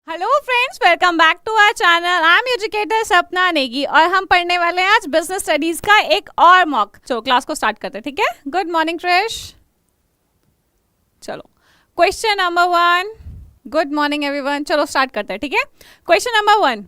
Hello friends, welcome back to our channel. I am educator Sapna Negi और हम पढ़ने वाले हैं आज बिजनेस स्टडीज का एक और मॉक। चलो क्लास को स्टार्ट करते हैं, ठीक है। Good morning Krish. चलो question number 1। Good morning everyone. चलो स्टार्ट करते हैं, ठीक है। Question number 1,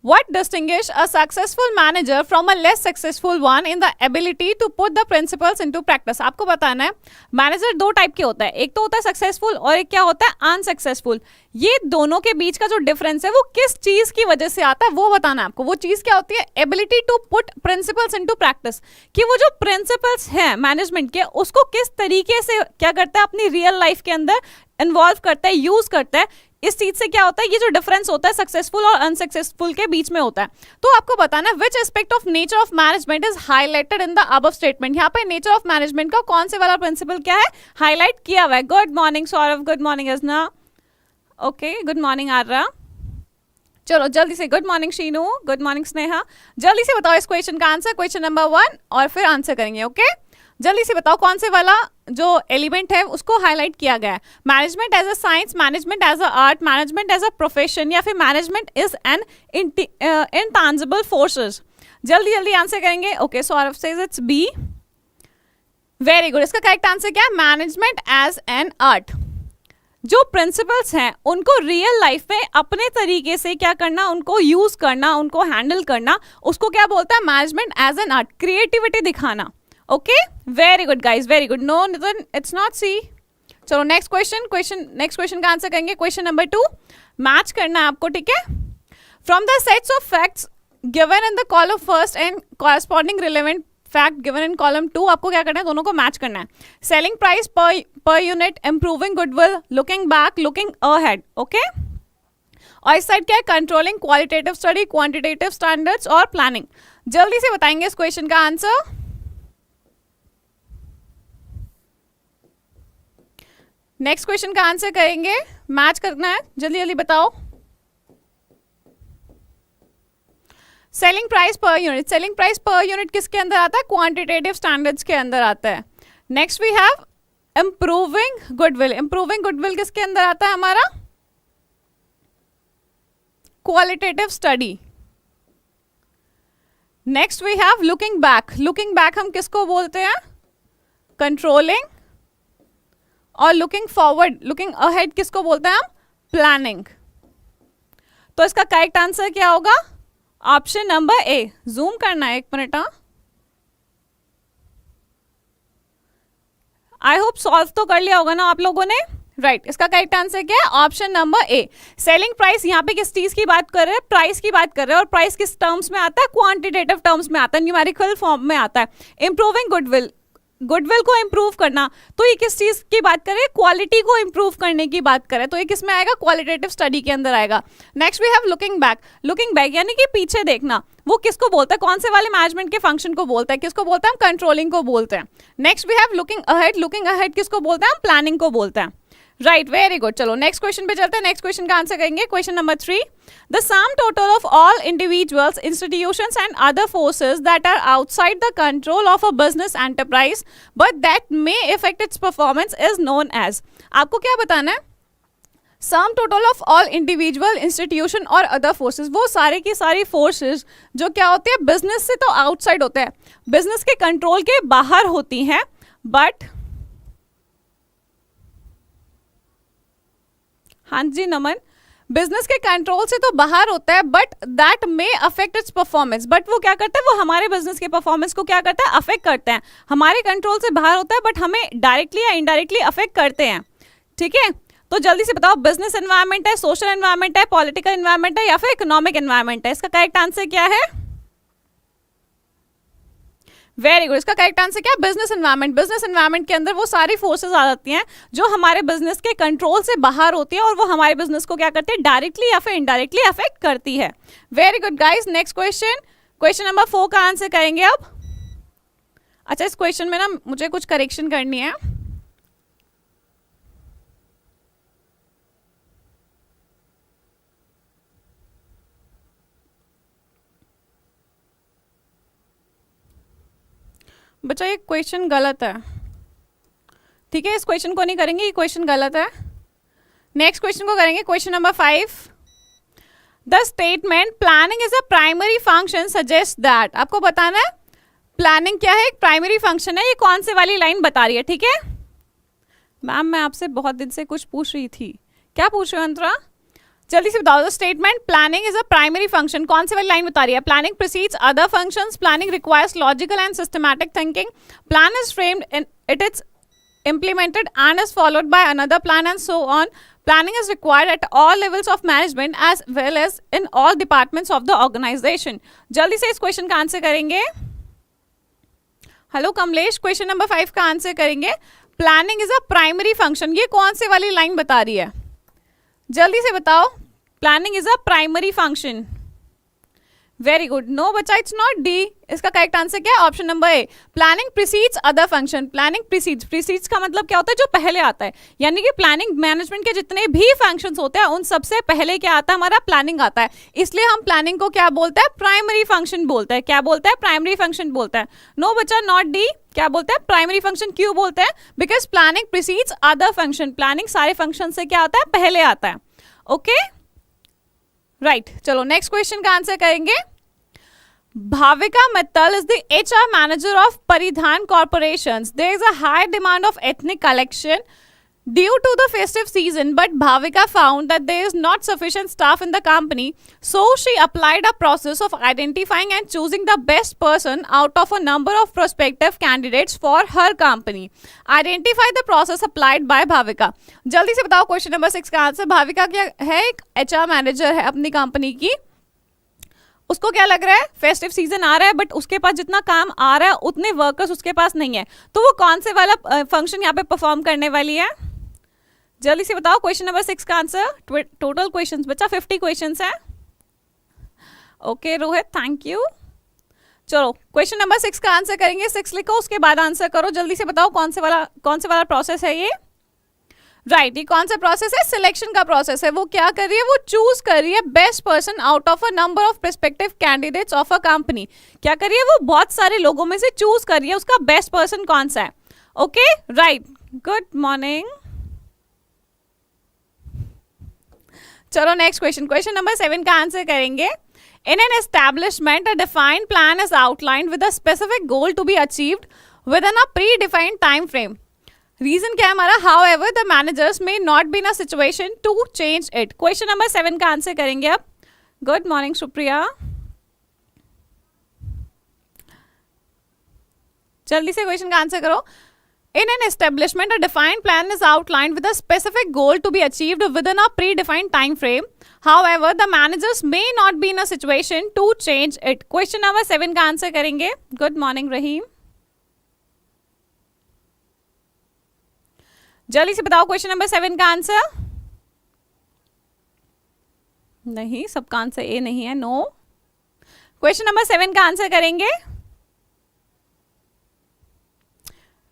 What distinguish a successful manager from a less successful one in the ability to put the principles into practice? आपको बताना है मैनेजर दो टाइप के होता है, एक तो होता है सक्सेसफुल और एक क्या होता है अनसक्सेसफुल। ये दोनों के बीच का जो डिफरेंस है वो किस चीज की वजह से आता है वो बताना है आपको। वो चीज क्या होती है? Ability to put principles into practice, कि वो जो प्रिंसिपल्स हैं मैनेजमेंट के उसको किस तरीके से क्या करता है अपनी रियल लाइफ के अंदर इन्वॉल्व करता है, यूज करता है। इस चीज से क्या होता है, ये जो डिफरेंस होता है सक्सेसफुल और अनसक्सेसफुल के बीच में होता है। तो आपको बताना है which aspect of nature of management is highlighted in the above statement. यहाँ पे नेचर ऑफ मैनेजमेंट का कौन से वाला प्रिंसिपल क्या है हाईलाइट किया हुआ है। Good morning Saurabh, good morning Ajna, okay good morning Arya. चलो जल्दी से good morning Sheenu, good morning Sneha. जल्दी से बताओ इस क्वेश्चन का आंसर, क्वेश्चन नंबर 1, और फिर आंसर करेंगे। ओके जल्दी से बताओ कौन से वाला जो एलिमेंट है उसको हाईलाइट किया गया है। Management as a science, management as a art, management as a profession, या फिर management is an intangible forces. जल्दी जल्दी आंसर करेंगे। Okay Saurabh says it's B, very good. इसका करेक्ट आंसर क्या है? Management as an art. जो प्रिंसिपल्स हैं उनको रियल लाइफ में अपने तरीके से क्या करना, उनको यूज करना, उनको हैंडल करना, उसको क्या बोलता है? Management as an art. Creativity दिखाना। Okay very good guys, very good. No it's not C. चलो नेक्स्ट क्वेश्चन का आंसर करेंगे। क्वेश्चन नंबर 2 मैच करना है आपको, ठीक है। From the sets of facts given in the column first and corresponding relevant fact given in column 2, आपको क्या करना है? दोनों को मैच करना है। Selling price per unit, improving goodwill, looking back, looking ahead. Okay और इस साइड क्या है? Controlling qualitative study, quantitative standards और प्लानिंग। जल्दी से बताएंगे इस क्वेश्चन का आंसर। नेक्स्ट क्वेश्चन का आंसर करेंगे, मैच करना है, जल्दी जल्दी बताओ। Selling price per unit, selling price per unit किसके अंदर आता है? क्वांटिटेटिव स्टैंडर्ड्स के अंदर आता है। Next we have improving goodwill, improving goodwill किसके अंदर आता है हमारा? Qualitative study. Next we have looking back, looking back हम किसको बोलते हैं? कंट्रोलिंग। और लुकिंग फॉरवर्ड, लुकिंग अहेड किसको बोलते हैं हम? प्लानिंग। तो इसका करेक्ट आंसर क्या होगा? ऑप्शन नंबर ए। जूम करना है, एक मिनट। आई होप सॉल्व तो कर लिया होगा ना आप लोगों ने, राइट। इसका करेक्ट आंसर क्या है? ऑप्शन नंबर ए। सेलिंग प्राइस यहाँ पे किस चीज की बात कर रहे हैं? प्राइस की बात कर रहे हैं। और प्राइस किस टर्म्स में आता है? क्वांटिटेटिव टर्म्स में आता है, न्यूमेरिकल फॉर्म में आता है। इंप्रूविंग गुडविल, गुडविल को इंप्रूव करना, तो ये किस चीज की बात करें? क्वालिटी को इंप्रूव करने की बात करें, तो ये किस में आएगा? क्वालिटेटिव स्टडी के अंदर आएगा। Next we have looking back, looking back यानी कि पीछे देखना, वो किसको बोलता है? कौन से वाले मैनेजमेंट के फंक्शन को बोलता है? किसको बोलता है? हम कंट्रोलिंग को बोलते हैं। Next we have looking ahead, looking ahead किसको बोलते हैं? हम प्लानिंग को बोलते हैं, राइट। Very good. चलो नेक्स्ट क्वेश्चन पे चलते हैं। नेक्स्ट क्वेश्चन का आंसर करेंगे। Question number 3, the sum total of all individuals, institutions and other forces that are outside the control of a business enterprise but that may affect its performance is known as. आपको क्या बताना है? Sum total of all individual, institution और other forces, वो सारे की सारी forces जो क्या होती है? बिजनेस से तो आउटसाइड होते हैं, बिजनेस के कंट्रोल के बाहर होती हैं, बट हाँ जी नमन, बिजनेस के कंट्रोल से तो बाहर होता है, but that may affect it's performance. But वो क्या करता है? वो हमारे बिजनेस के परफॉर्मेंस को क्या करता है? अफेक्ट करते हैं। हमारे कंट्रोल से बाहर होता है बट हमें डायरेक्टली या इनडायरेक्टली अफेक्ट करते हैं, ठीक है। तो जल्दी से बताओ, बिजनेस एनवायरनमेंट है, सोशल एनवायरनमेंट है, पॉलिटिकल एनवायरनमेंट है, या फिर इकोनॉमिक एनवायरनमेंट है? इसका करेक्ट आंसर क्या है? Very good. इसका करेक्ट आंसर क्या है? Business environment. बिजनेस एनवायरनमेंट के अंदर वो सारी फोर्सेस आ जाती हैं जो हमारे बिजनेस के कंट्रोल से बाहर होती है और वो हमारे बिजनेस को क्या करती है? डायरेक्टली या फिर इनडायरेक्टली अफेक्ट करती है। Very good guys. Next question, question number 4 का आंसर करेंगे अब। अच्छा इस क्वेश्चन में ना मुझे कुछ करेक्शन करनी है। बच्चा ये क्वेश्चन गलत है, ठीक है। इस क्वेश्चन को नहीं करेंगे, ये क्वेश्चन गलत है। नेक्स्ट क्वेश्चन को करेंगे। Question number 5, the statement planning is a primary function suggest that, आपको बताना है प्लानिंग क्या है, एक प्राइमरी फंक्शन है, ये कौन से वाली लाइन बता रही है, ठीक है। मैम मैं आपसे बहुत दिन से कुछ पूछ रही थी, क्या पूछ रहे हो अंतरा, जल्दी से बताओ। The statement planning is a primary function कौन से वाली लाइन बता रही है, planning precedes other functions, planning requires logical and systematic thinking, plan is framed in it is implemented and is followed by another plan and so on. Planning is required at all levels of management as well as in all departments of the organization. जल्दी से इस question का answer करेंगे। Hello Kamlesh, question number 5 का answer करेंगे। Planning is a primary function, ये कौन से वाली लाइन बता रही है, जल्दी से बताओ। Planning is a primary function, very good. No बच्चा, इट्स नॉट डी, इसका करेक्ट आंसर क्या है, option number A, planning precedes other function. Planning precedes का मतलब क्या होता है, जो पहले आता है, यानी कि प्लानिंग मैनेजमेंट के जितने भी फंक्शंस होते हैं उन सबसे पहले क्या आता है, हमारा प्लानिंग आता है, इसलिए हम प्लानिंग को क्या बोलते हैं, प्राइमरी फंक्शन बोलते हैं। क्या बोलते हैं, प्राइमरी फंक्शन बोलते हैं। नो बच्चा, नॉट डी, क्या बोलते हैं, प्राइमरी फंक्शन। क्यों बोलते हैं, because planning precedes other function, planning सारे फंक्शन से क्या आता है, पहले आता है। ओके राइट, चलो नेक्स्ट क्वेश्चन का आंसर करेंगे। Bhavika Mittal is the HR manager of Paridhan Corporations. There is a high demand of ethnic collection due to the festive season, but Bhavika found that there is not sufficient staff in the company. So she applied a process of identifying and choosing the best person out of a number of prospective candidates for her company. Identify the process applied by Bhavika. जल्दी से बताओ question number 6 का answer. Bhavika क्या है, एक HR manager है अपनी company की, उसको क्या लग रहा है, फेस्टिव सीजन आ रहा है बट उसके पास जितना काम आ रहा है उतने वर्कर्स उसके पास नहीं है, तो वो कौन से वाला फंक्शन यहाँ पे परफॉर्म करने वाली है, जल्दी से बताओ। क्वेश्चन नंबर 6 का आंसर। टोटल क्वेश्चंस बच्चा 50 क्वेश्चंस है। Okay Rohit, thank you. चलो क्वेश्चन नंबर 6 का आंसर करेंगे, 6 लिखो उसके बाद आंसर करो, जल्दी से बताओ कौन से वाला प्रोसेस है ये। राइट, ये कौन सा प्रोसेस है, सिलेक्शन का प्रोसेस है। वो क्या कर रही है, वो चूज कर रही है best person out of a number of prospective candidates of a company. क्या कर रही है, वो बहुत सारे लोगों में से चूज कर रही है उसका बेस्ट पर्सन कौन सा है। Okay right, good morning. चलो नेक्स्ट क्वेश्चन, क्वेश्चन नंबर 7 का आंसर करेंगे। In an establishment a defined plan is outlined with a specific goal to be achieved within a predefined time frame. Reason क्या है हमारा, however the managers may not be in a situation to change it. Question number 7 का answer करेंगे अब। Good morning Supriya, जल्दी से question का answer करो। In an establishment a defined plan is outlined with a specific goal to be achieved within a predefined time frame, however the managers may not be in a situation to change it. Question number 7 का answer करेंगे। Good morning रहीम, जल्दी से बताओ question number 7 का answer. नहीं, सबका answer A नहीं है, नो। क्वेश्चन नंबर 7 का आंसर करेंगे।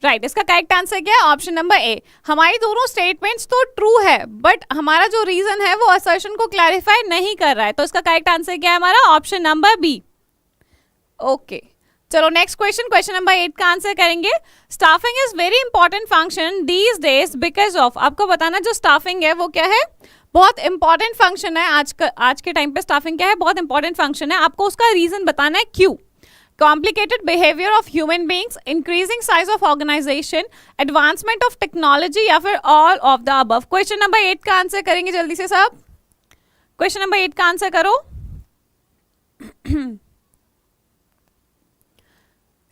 राइट, इसका करेक्ट आंसर क्या है, ऑप्शन नंबर ए। हमारी दोनों स्टेटमेंट्स तो ट्रू है बट हमारा जो रीजन है वो असर्शन को क्लैरिफाई नहीं कर रहा है, तो इसका करेक्ट आंसर क्या है हमारा, ऑप्शन नंबर बी। ओके चलो नेक्स्ट क्वेश्चन, क्वेश्चन नंबर 8 का आंसर करेंगे। Staffing is very important function these days because of, आपको बताना जो स्टाफिंग है वो क्या है, बहुत इंपॉर्टेंट फंक्शन है। आज के टाइम पे स्टाफिंग क्या है, बहुत इंपॉर्टेंट फंक्शन है। आपको उसका रीजन बताना है क्यों। Complicated behaviour of human beings, increasing size of organisation, advancement of technology या फिर all of the above. Question number 8 का आंसर करेंगे जल्दी से सब। क्वेश्चन नंबर 8 का आंसर करो।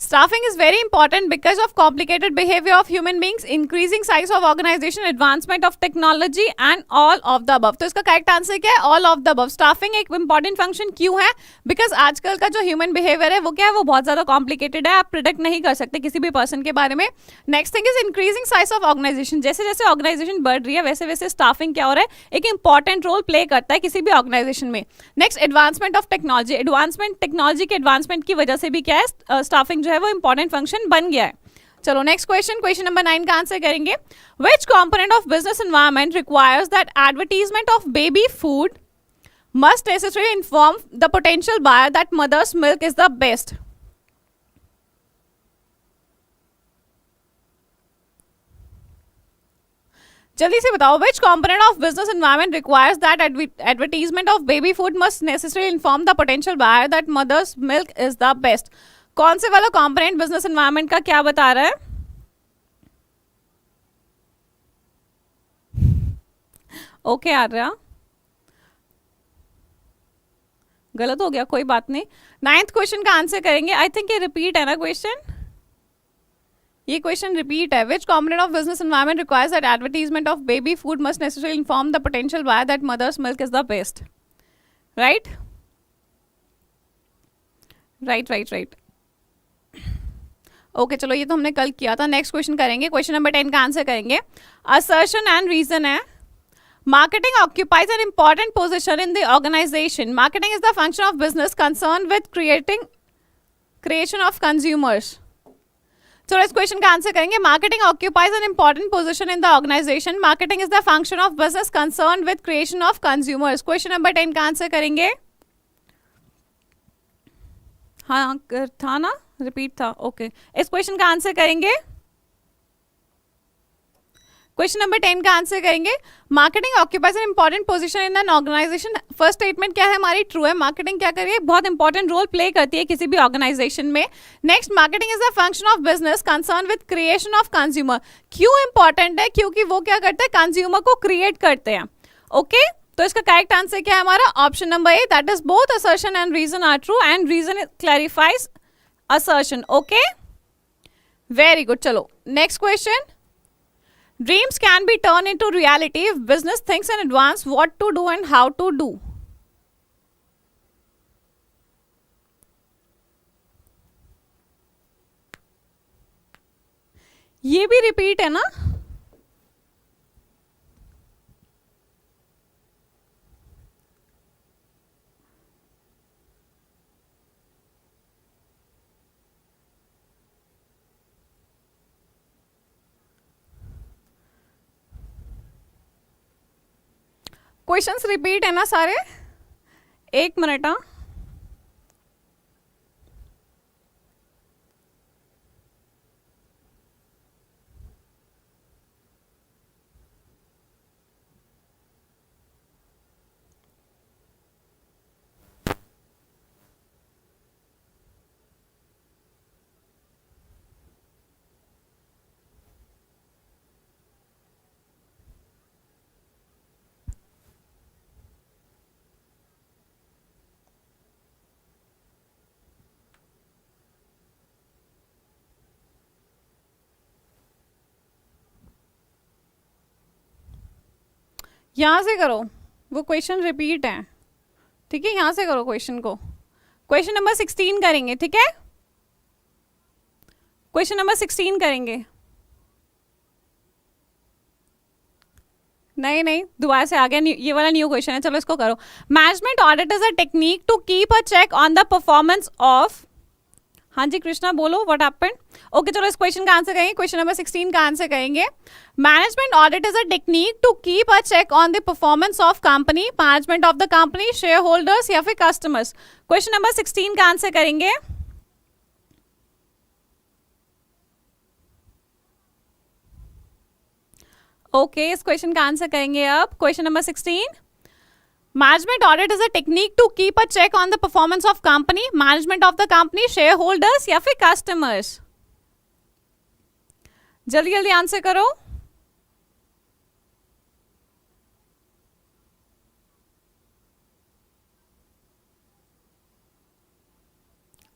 Staffing is very important because of complicated behavior of human beings, increasing size of organization, advancement of technology and all of the above। तो इसका correct answer क्या है, all of the above। Staffing एक important function क्यों है, because आजकल का जो ह्यूमन बिहेवियर है वो क्या है, वो बहुत ज्यादा कॉम्प्लिकेटेड है, आप प्रिडिक्ट नहीं कर सकते किसी भी पर्सन के बारे में। Next thing is increasing size of organisation, जैसे जैसे ऑर्गेनाइजेशन बढ़ रही है वैसे वैसे स्टाफिंग क्या हो रहा है, एक इंपॉर्टेंट रोल प्ले करता है किसी भी ऑर्गेनाइजेशन में। Next advancement of technology, advancement technology के एडवांसमेंट की वजह से भी क्या है, स्टाफिंग जो है वो इंपॉर्टेंट फंक्शन बन गया है। चलो नेक्स्ट क्वेश्चन, क्वेश्चन नंबर 9 का आंसर करेंगे। Which component of business environment requires that advertisement of baby food must necessarily inform the potential buyer that mother's milk is the best? जल्दी से बताओ, which component of business environment requires that advertisement of baby food must necessary inform the potential buyer that mother's milk is the best. कौन से वाला component business environment का क्या बता रहा है? ओके आर्या, गलत हो गया, कोई बात नहीं। 9th क्वेश्चन का आंसर करेंगे। आई थिंक ये रिपीट है ना क्वेश्चन, ये क्वेश्चन रिपीट है। Which component of business environment requires that advertisement of baby food must necessarily inform the potential buyer that mother's milk is the best. Right right right right. Okay चलो, ये तो हमने कल किया था। Next question करेंगे, question number 10 का answer करेंगे। असर्शन एंड रीजन है, marketing occupies an important position in the organization. Marketing is the function of business concerned with creation of consumers. So इस क्वेश्चन का आंसर करेंगे। Marketing occupies an important position in the organization. Marketing is the function of business concerned with creation of consumers. Question number 10 का answer करेंगे। हाँ था ना, repeat था। Okay इस क्वेश्चन का आंसर करेंगे। क्वेश्चन नंबर 10 का आंसर करेंगे। Marketing occupies an important position in an organisation. First statement क्या है हमारी? ट्रू है। मार्केटिंग क्या करिए, बहुत इंपॉर्टेंट रोल प्ले करती है किसी भी ऑर्गेनाइजेशन में। Next, marketing is the function of business concern with creation of consumer. क्यों इंपॉर्टेंट है? क्योंकि वो क्या करते हैं, कंज्यूमर को क्रिएट करते हैं। ओके तो इसका करेक्ट आंसर क्या है हमारा? Option number A, that is both assertion and reason are true and reason clarifies assertion. Okay very good. चलो next question. Dreams can be turned into reality if business thinks in advance what to do and how to do. ये भी repeat है ना? Questions repeat है ना सारे? एक minute. हाँ यहाँ से करो, वो क्वेश्चन रिपीट है। ठीक है, यहाँ से करो क्वेश्चन को। क्वेश्चन नंबर 16 करेंगे। ठीक है, क्वेश्चन नंबर 16 करेंगे। नहीं नहीं, दोबारा से आ गया, ये वाला न्यू क्वेश्चन है। चलो इसको करो। Management audit is a technique to keep a check on the performance of. हाँ जी कृष्णा बोलो, व्हाट हैपेंड? ओके चलो इस क्वेश्चन का आंसर करेंगे। क्वेश्चन नंबर 16 का आंसर करेंगे। Management audit is a technique to keep a check on the performance of company, management of the company, shareholders या फिर कस्टमर्स। क्वेश्चन नंबर 16 का answer करेंगे। ओके इस क्वेश्चन का आंसर करेंगे अब। Question number 16, management audit is a technique to keep a check on the performance of company, management of the company, shareholders या फिर कस्टमर्स। जल्दी जल्दी आंसर करो।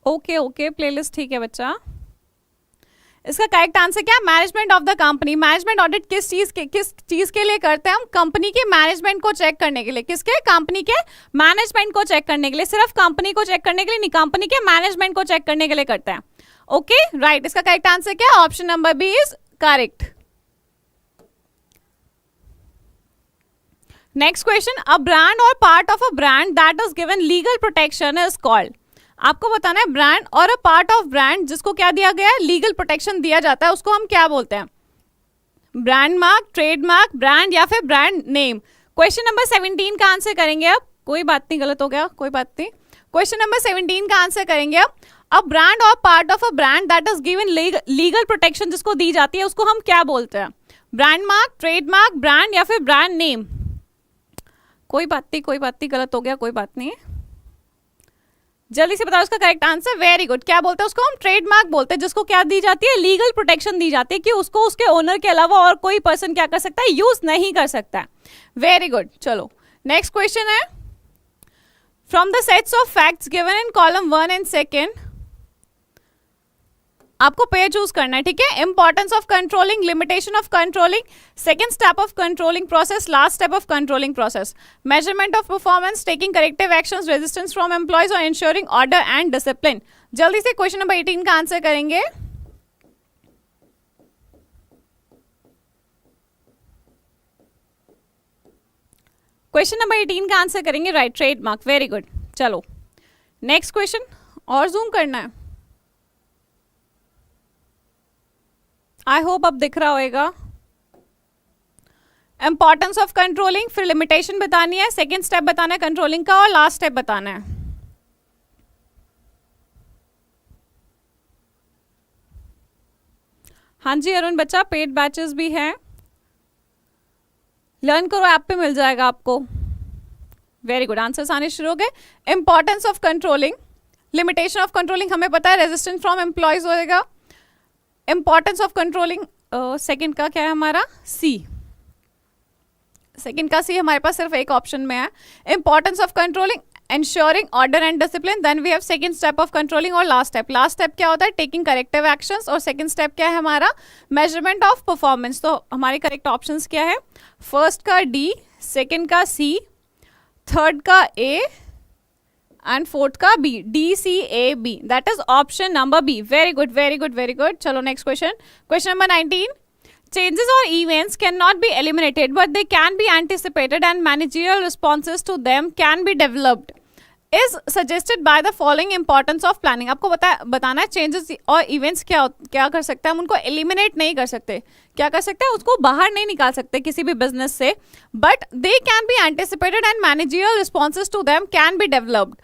ओके ओके प्लेलिस्ट ठीक है बच्चा। इसका करेक्ट आंसर क्या? Management of the company. Management audit किस चीज के लिए करते हैं हम? कंपनी के मैनेजमेंट को चेक करने के लिए। किसके? कंपनी के मैनेजमेंट को चेक करने के लिए। सिर्फ कंपनी को चेक करने के लिए नहीं, कंपनी के मैनेजमेंट को चेक करने के लिए करते हैं। ओके राइट, इसका करेक्ट आंसर क्या? Option number B is correct. Next question, a brand or part of a brand that is given legal protection is called. आपको बताना है ब्रांड और अ पार्ट ऑफ ब्रांड जिसको क्या दिया गया है? लीगल प्रोटेक्शन दिया जाता है, उसको हम क्या बोलते हैं? ब्रांड मार्क, ट्रेडमार्क, ब्रांड या फिर ब्रांड नेम। क्वेश्चन नंबर 17 का आंसर करेंगे अब। कोई बात नहीं, गलत हो गया, कोई बात नहीं। क्वेश्चन नंबर 17 का आंसर करेंगे अब। अ brand or part of a brand that is given legal protection जिसको दी जाती है उसको हम क्या बोलते हैं? ब्रांड मार्क, ट्रेडमार्क, ब्रांड या फिर ब्रांड नेम? कोई बात नहीं, गलत हो गया, कोई बात नहीं। जल्दी से बताओ उसका करेक्ट आंसर। Very good. क्या बोलते हैं उसको? हम ट्रेडमार्क बोलते हैं, जिसको क्या दी जाती है? लीगल प्रोटेक्शन दी जाती है कि उसको उसके ओनर के अलावा और कोई पर्सन क्या कर सकता है? यूज नहीं कर सकता है। Very good. चलो नेक्स्ट क्वेश्चन है, from the sets of facts given in column 1 and 2, आपको पेयर चूज करना है, ठीक है? Importance of controlling, limitation of controlling, second step of controlling process, last step of controlling process, measurement of performance, taking corrective actions, resistance from employees और ensuring order and discipline. जल्दी से question number 18 का answer करेंगे। Question number 18 का answer करेंगे right, trademark. Very good. चलो next question, और zoom करना है। आई होप अब दिख रहा होगा। इंपॉर्टेंस ऑफ कंट्रोलिंग, फिर लिमिटेशन बतानी है, सेकेंड स्टेप बताना है कंट्रोलिंग का, और लास्ट स्टेप बताना है। हाँ जी अरुण बच्चा, पेड बैचेस भी हैं, लर्न करो ऐप पे मिल जाएगा आपको। वेरी गुड, आंसर्स आने शुरू हो गए। Importance of controlling, limitation of controlling हमें पता है, रेजिस्टेंस फ्रॉम एम्प्लॉयज होएगा। इंपॉर्टेंस ऑफ कंट्रोलिंग सेकंड का क्या है हमारा? सी। सेकंड का सी हमारे पास सिर्फ एक ऑप्शन में है। Importance of controlling, ensuring order and discipline, then we have second step of controlling और last step। last step क्या होता है? taking corrective actions, और second step क्या है हमारा? measurement of performance। तो हमारे correct options क्या है? first का D, second का C, third का A and fourth का B, D C A B, that is option number B। very good, very good, very good। चलो next question, question number 19। Changes or events cannot be eliminated, but they can be anticipated and managerial responses to them can be developed। Is suggested by the following importance of planning। आपको बताना है changes और events क्या कर सकते हैं हम? उनको एलिमिनेट नहीं कर सकते। क्या कर सकते हैं? उसको बाहर नहीं निकाल सकते किसी भी बिजनेस से, but they can be anticipated and managerial responses to them can be developed.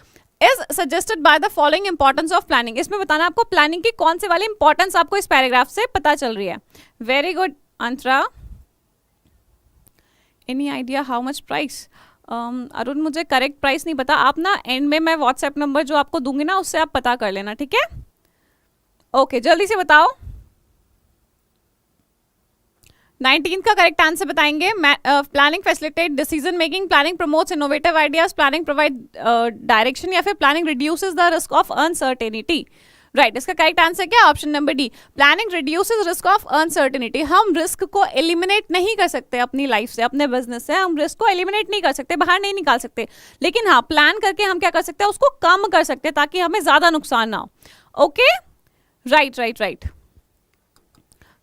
Is suggested by the following importance of planning. इसमें बताना आपको प्लानिंग की कौन से वाली इंपॉर्टेंस आपको इस पैराग्राफ से पता चल रही है। Very good Antara. Any idea how much price? Arun मुझे करेक्ट प्राइस नहीं पता, आप ना एंड में मैं व्हाट्सएप नंबर जो आपको दूंगी ना उससे आप पता कर लेना, ठीक है? ओके जल्दी से बताओ। 19 का करेक्ट आंसर बताएंगे। Planning facilitate decision making, planning promotes innovative ideas, planning provide direction, या फिर planning reduces the risk of uncertainty. Right, इसका करेक्ट आंसर क्या? Option number D, planning reduces risk of uncertainty. हम रिस्क को eliminate नहीं कर सकते अपनी लाइफ से, अपने बिजनेस से हम रिस्क को एलिमिनेट नहीं कर सकते, बाहर नहीं निकाल सकते, लेकिन हाँ प्लान करके हम क्या कर सकते हैं? उसको कम कर सकते हैं ताकि हमें ज्यादा नुकसान ना हो। Okay right right right.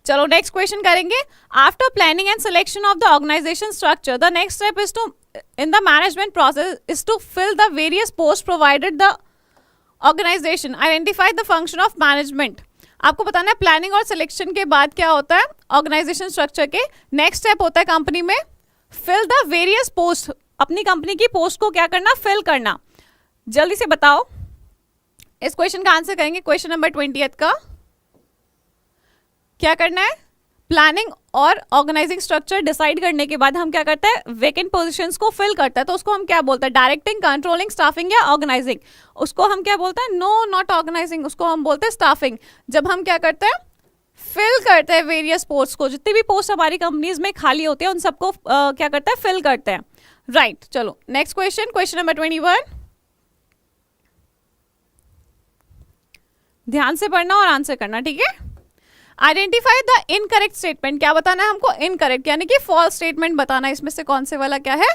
चलो नेक्स्ट क्वेश्चन करेंगे। After planning and selection of the organisation structure, the next step is to in the management process is to fill the various post provided the organisation. Identify the function of management. आपको बताना है planning और selection के बाद क्या होता है? Organisation structure के नेक्स्ट स्टेप होता है कंपनी में फिल द वेरियस पोस्ट। अपनी कंपनी की पोस्ट को क्या करना? फिल करना। जल्दी से बताओ। इस क्वेश्चन का आंसर करेंगे क्वेश्चन नंबर 20 का। क्या करना है? प्लानिंग और ऑर्गेनाइजिंग स्ट्रक्चर डिसाइड करने के बाद हम क्या करते हैं? वेकेंट पोजीशंस को फिल करता है। तो उसको हम क्या बोलते हैं? डायरेक्टिंग, कंट्रोलिंग, स्टाफिंग या ऑर्गेनाइजिंग। उसको हम क्या बोलते हैं? नो नॉट ऑर्गेनाइजिंग, उसको हम बोलते हैं स्टाफिंग। जब हम क्या करते हैं? फिल करते हैं वेरियस पोस्ट को। जितनी भी पोस्ट हमारी कंपनीज में खाली होती है उन सबको क्या करते हैं? फिल करते हैं। राइट चलो नेक्स्ट क्वेश्चन, क्वेश्चन नंबर 21। ध्यान से पढ़ना और आंसर करना, ठीक है? Identify the incorrect statement. क्या बताना है हमको? इनकरेक्ट यानी कि फॉल्स स्टेटमेंट बताना है। इसमें से कौन से वाला क्या है?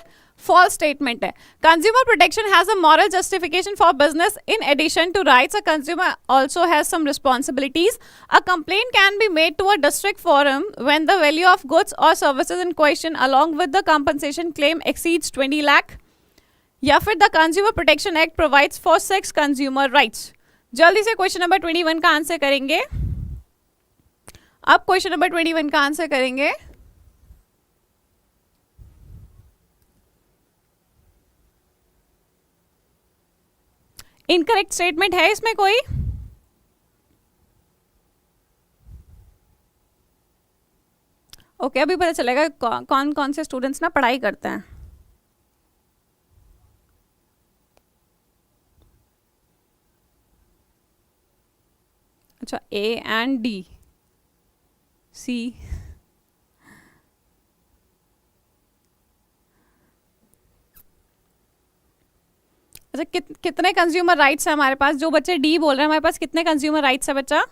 फॉल्स स्टेटमेंट है। Consumer protection has a moral justification for business in addition to rights. A consumer also has some responsibilities. A complaint can be made to a district forum when the value of goods or services in question along with the compensation claim exceeds 20 lakh. या फिर the consumer protection act provides for 6 consumer rights. जल्दी से question number 21 का answer करेंगे। अब question number 21 का answer करेंगे। Incorrect statement है इसमें कोई? ओके अभी पता चलेगा कौन कौन से स्टूडेंट्स ना पढ़ाई करते हैं. अच्छा ए एंड डी सी. अच्छा कितने कंज्यूमर राइट्स है हमारे पास? जो बच्चे डी बोल रहे हैं हमारे पास कितने कंज्यूमर राइट्स है बच्चा?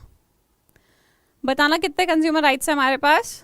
बताना कितने कंज्यूमर राइट्स है हमारे पास?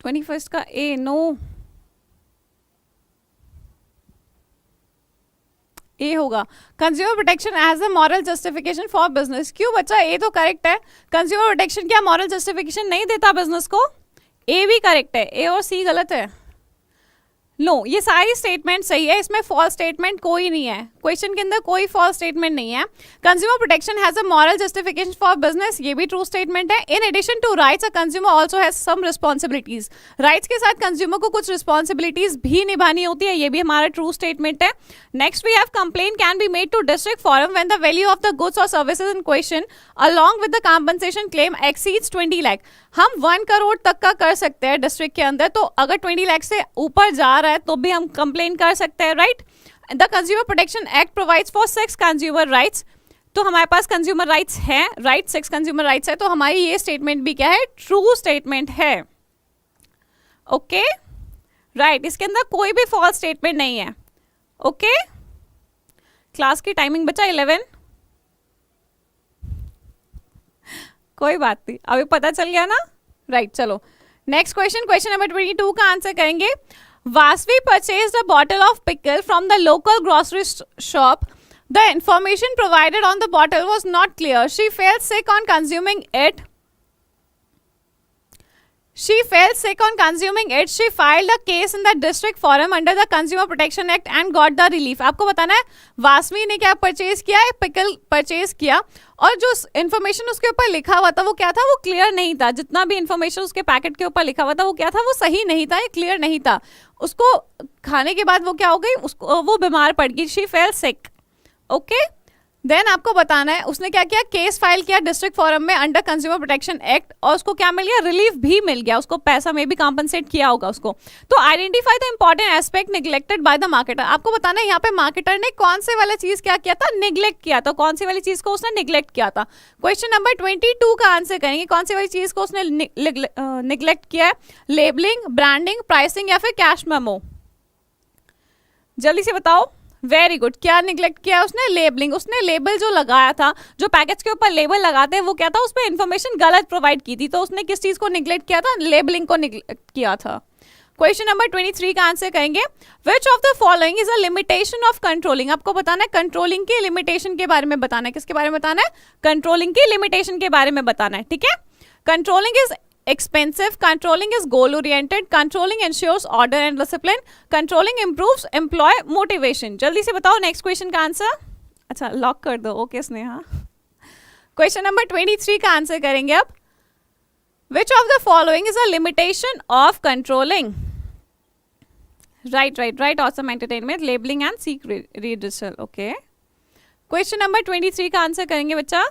ट्वेंटी फर्स्ट का ए नो ए होगा. Consumer protection as a moral justification for business. क्यों बच्चा? ए तो करेक्ट है. कंज्यूमर प्रोटेक्शन क्या मॉरल जस्टिफिकेशन नहीं देता बिजनेस को? ए भी करेक्ट है. ए और सी गलत है. नो ये सारी स्टेटमेंट सही है. इसमें फॉल्स स्टेटमेंट कोई नहीं है. क्वेश्चन के अंदर कोई फॉल्स स्टेटमेंट नहीं है. Consumer protection has a moral justification for business, ये भी ट्रू स्टेटमेंट है. In addition to rights a consumer also has some responsibilities. Rights के साथ कंज्यूमर को कुछ रिस्पॉन्सिबिलिटीज भी निभानी होती है, ये भी हमारा ट्रू स्टेटमेंट है. Next we have complaint can be made to district forum when the value of the goods or services in question along with the compensation claim exceeds 20 lakh. हम 1 करोड़ तक का कर सकते हैं डिस्ट्रिक्ट के अंदर, तो अगर 20 लाख से ऊपर जा रहा है तो भी हम कंप्लेन कर सकते हैं, right. The consumer protection act provides for 6 consumer rights. तो हमारे पास कंज्यूमर राइट्स हैं, राइट 6 कंज्यूमर राइट्स है, तो हमारी ये स्टेटमेंट भी क्या है? ट्रू स्टेटमेंट है. ओके राइट, इसके अंदर कोई भी फॉल्स स्टेटमेंट नहीं है. ओके क्लास की टाइमिंग बचा 11. कोई बात नहीं, अभी पता चल गया ना, राइट. चलो नेक्स्ट क्वेश्चन, क्वेश्चन नंबर 22 का आंसर करेंगे. Vasvi purchased a bottle of pickle from the local grocery shop. The information provided on the bottle was not clear. She felt sick on consuming it. She filed a case in the district forum under the Consumer Protection Act and got the relief. आपको बताना है वासवी ने क्या purchase किया है? Pickle purchase किया, और जो इन्फॉर्मेशन उसके ऊपर लिखा हुआ था वो क्या था? वो क्लियर नहीं था. जितना भी इन्फॉर्मेशन उसके पैकेट के ऊपर लिखा हुआ था वो क्या था? वो सही नहीं था, ये क्लियर नहीं था. उसको खाने के बाद वो क्या हो गई? उसको वो बीमार पड़ गई. She fell sick. Okay then आपको बताना है उसने क्या किया? केस फाइल किया डिस्ट्रिक्ट फोरम में अंडर कंज्यूमर प्रोटेक्शन एक्ट, और उसको क्या मिल गया? रिलीफ भी मिल गया. उसको पैसा में भी कॉम्पनसेट किया होगा उसको. तो identify the important aspect neglected by the marketer. आपको बताना है यहाँ पे मार्केटर ने कौन से वाला चीज क्या किया था? निग्लेक्ट किया था. कौन सी वाली चीज को उसने निग्लेक्ट किया था? क्वेश्चन नंबर 22 का आंसर करेंगे. कौन सी वाली चीज को उसने निग्लेक्ट किया है? लेबलिंग, ब्रांडिंग, प्राइसिंग या फिर कैश मेमो? जल्दी से बताओ. Very good. क्या निगलेक्ट किया उसने? लेबलिंग. उसने लेबल जो लगाया था, जो पैकेज के ऊपर लेबल लगाते हैं, वो क्या था? उसमें इंफॉर्मेशन गलत प्रोवाइड की थी. तो उसने किस चीज को निगलेक्ट किया था? लेबलिंग को निगलेक्ट किया था. क्वेश्चन नंबर 23 का आंसर करेंगे. विच of the following is a limitation of controlling. आपको बताना है कंट्रोलिंग की लिमिटेशन के बारे में बताना है. किसके बारे में बताना है? कंट्रोलिंग की लिमिटेशन के बारे में बताना है. ठीक है. Controlling is expensive, controlling is goal oriented, controlling ensures order and discipline, controlling improves employee motivation. जल्दी से बताओ नेक्स्ट क्वेश्चन का आंसर. अच्छा लॉक कर दो. ओके स्नेहा. क्वेश्चन नंबर 23 का आंसर करेंगे अब. Which of the following is a limitation of controlling? Right. Awesome entertainment, labeling and seek redressal. Okay. Question number 23 का आंसर करेंगे बच्चा.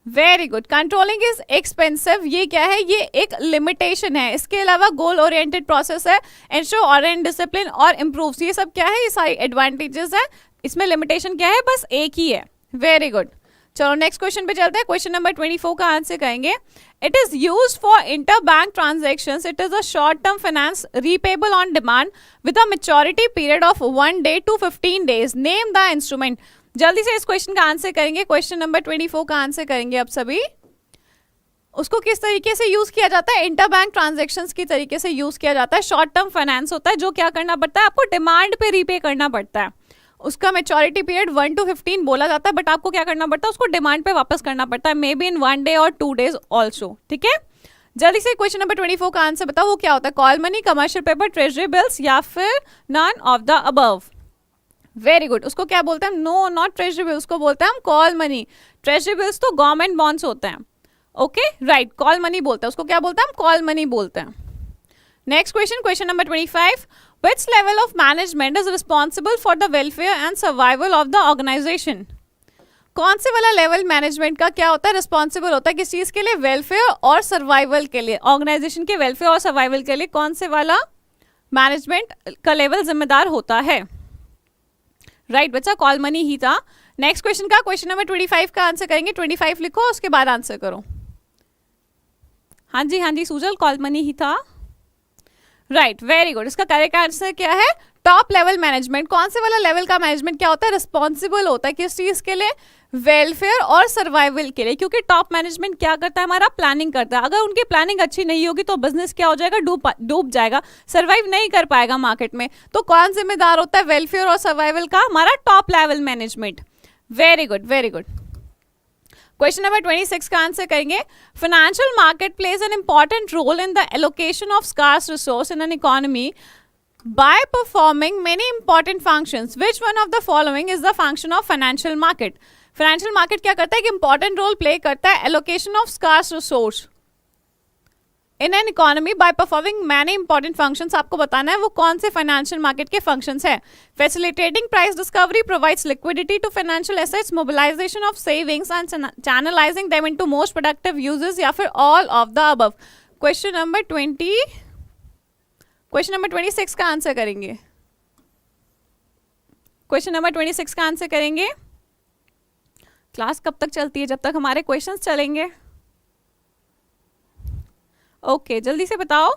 Very good. Controlling is expensive, ये क्या है? ये एक लिमिटेशन है. इसके अलावा गोल ओरिएंटेड प्रोसेस है, एंश्योर ऑर्डर एंड डिसिप्लिन और इम्प्रूव्स. ये सब क्या है? ये सारी एडवांटेजेस है. इसमें लिमिटेशन क्या है? बस एक ही है. Very good. चलो नेक्स्ट क्वेश्चन पे चलते हैं. क्वेश्चन नंबर 24 का आंसर करेंगे. It is used for inter bank transactions. It is a short term finance repayable on demand with a maturity period of 1 day to 15 days. Name the instrument. जल्दी से इस question का answer करेंगे. Question number 24 का answer करेंगे अब सभी. उसको किस तरीके से यूज किया जाता है? इंटर बैंक ट्रांजेक्शंस की तरीके से यूज किया जाता है. शॉर्ट टर्म फाइनेंस होता है जो क्या करना पड़ता है? आपको डिमांड पे रीपे करना पड़ता है. उसका मैच्योरिटी पीरियड 1 to 15 बोला जाता है, बट आपको क्या करना पड़ता है? उसको डिमांड पे वापस करना पड़ता है, मे बी इन 1 day और 2 days ऑल्सो. ठीक है. जल्दी से क्वेश्चन नंबर 24 का आंसर बताओ, वो क्या होता है? Call money, commercial paper, treasury bills या फिर none of the above? Very good. उसको क्या बोलते हैं? नो, नॉट ट्रेजरी बिल्स, उसको बोलते हैं हम कॉल मनी। ट्रेजरी बिल्स तो गवर्नमेंट बॉन्ड्स होते हैं। ओके राइट, कॉल मनी बोलते हैं उसको, क्या बोलते हैं हम? कॉल मनी बोलते हैं। Next question, question number 25, which level of management is responsible for the welfare and survival of the organization? कौन से वाला लेवल मैनेजमेंट का क्या होता है? रिस्पॉन्सिबल होता है किस चीज के लिए? वेलफेयर और सर्वाइवल के लिए। ऑर्गेनाइजेशन के वेलफेयर और सर्वाइवल के लिए कौन से वाला मैनेजमेंट का लेवल जिम्मेदार होता है? राइट बच्चा, कॉल मनी ही था। नेक्स्ट क्वेश्चन का, क्वेश्चन नंबर 25 का आंसर करेंगे। 25 लिखो, उसके बाद आंसर करो। हाँ जी सूजल, कॉल मनी ही था। Right, very good. इसका करेक्ट आंसर क्या है? Top level management. कौन से वाला लेवल का मैनेजमेंट क्या होता है? रिस्पॉन्सिबल होता है किस चीज के लिए? वेलफेयर और सर्वाइवल के लिए। क्योंकि टॉप मैनेजमेंट क्या करता है? हमारा प्लानिंग करता है। अगर उनकी प्लानिंग अच्छी नहीं होगी तो बिजनेस क्या हो जाएगा? डूब जाएगा, सर्वाइव नहीं कर पाएगा मार्केट में। तो कौन जिम्मेदार होता है वेलफेयर और सर्वाइवल का? हमारा top level management. Very good, very good. Question number 26 का आंसर करेंगे। Financial market plays an important role in the allocation of scarce resource in an economy by performing many important functions. Which one of the following is the function of financial market? Financial market क्या करता है? कि important role play करता है allocation of scarce resource in an economy by performing many important functions. आपको बताना है वो कौन से financial market के functions है। Facilitating price discovery, provides liquidity to financial assets, mobilization of savings and channelizing them into most productive uses, या फिर all of the above. Question number 26 का आंसर करेंगे। क्वेश्चन नंबर 26 का आंसर करेंगे। Class कब तक चलती है? जब तक हमारे क्वेश्चंस चलेंगे। ओके जल्दी से बताओ।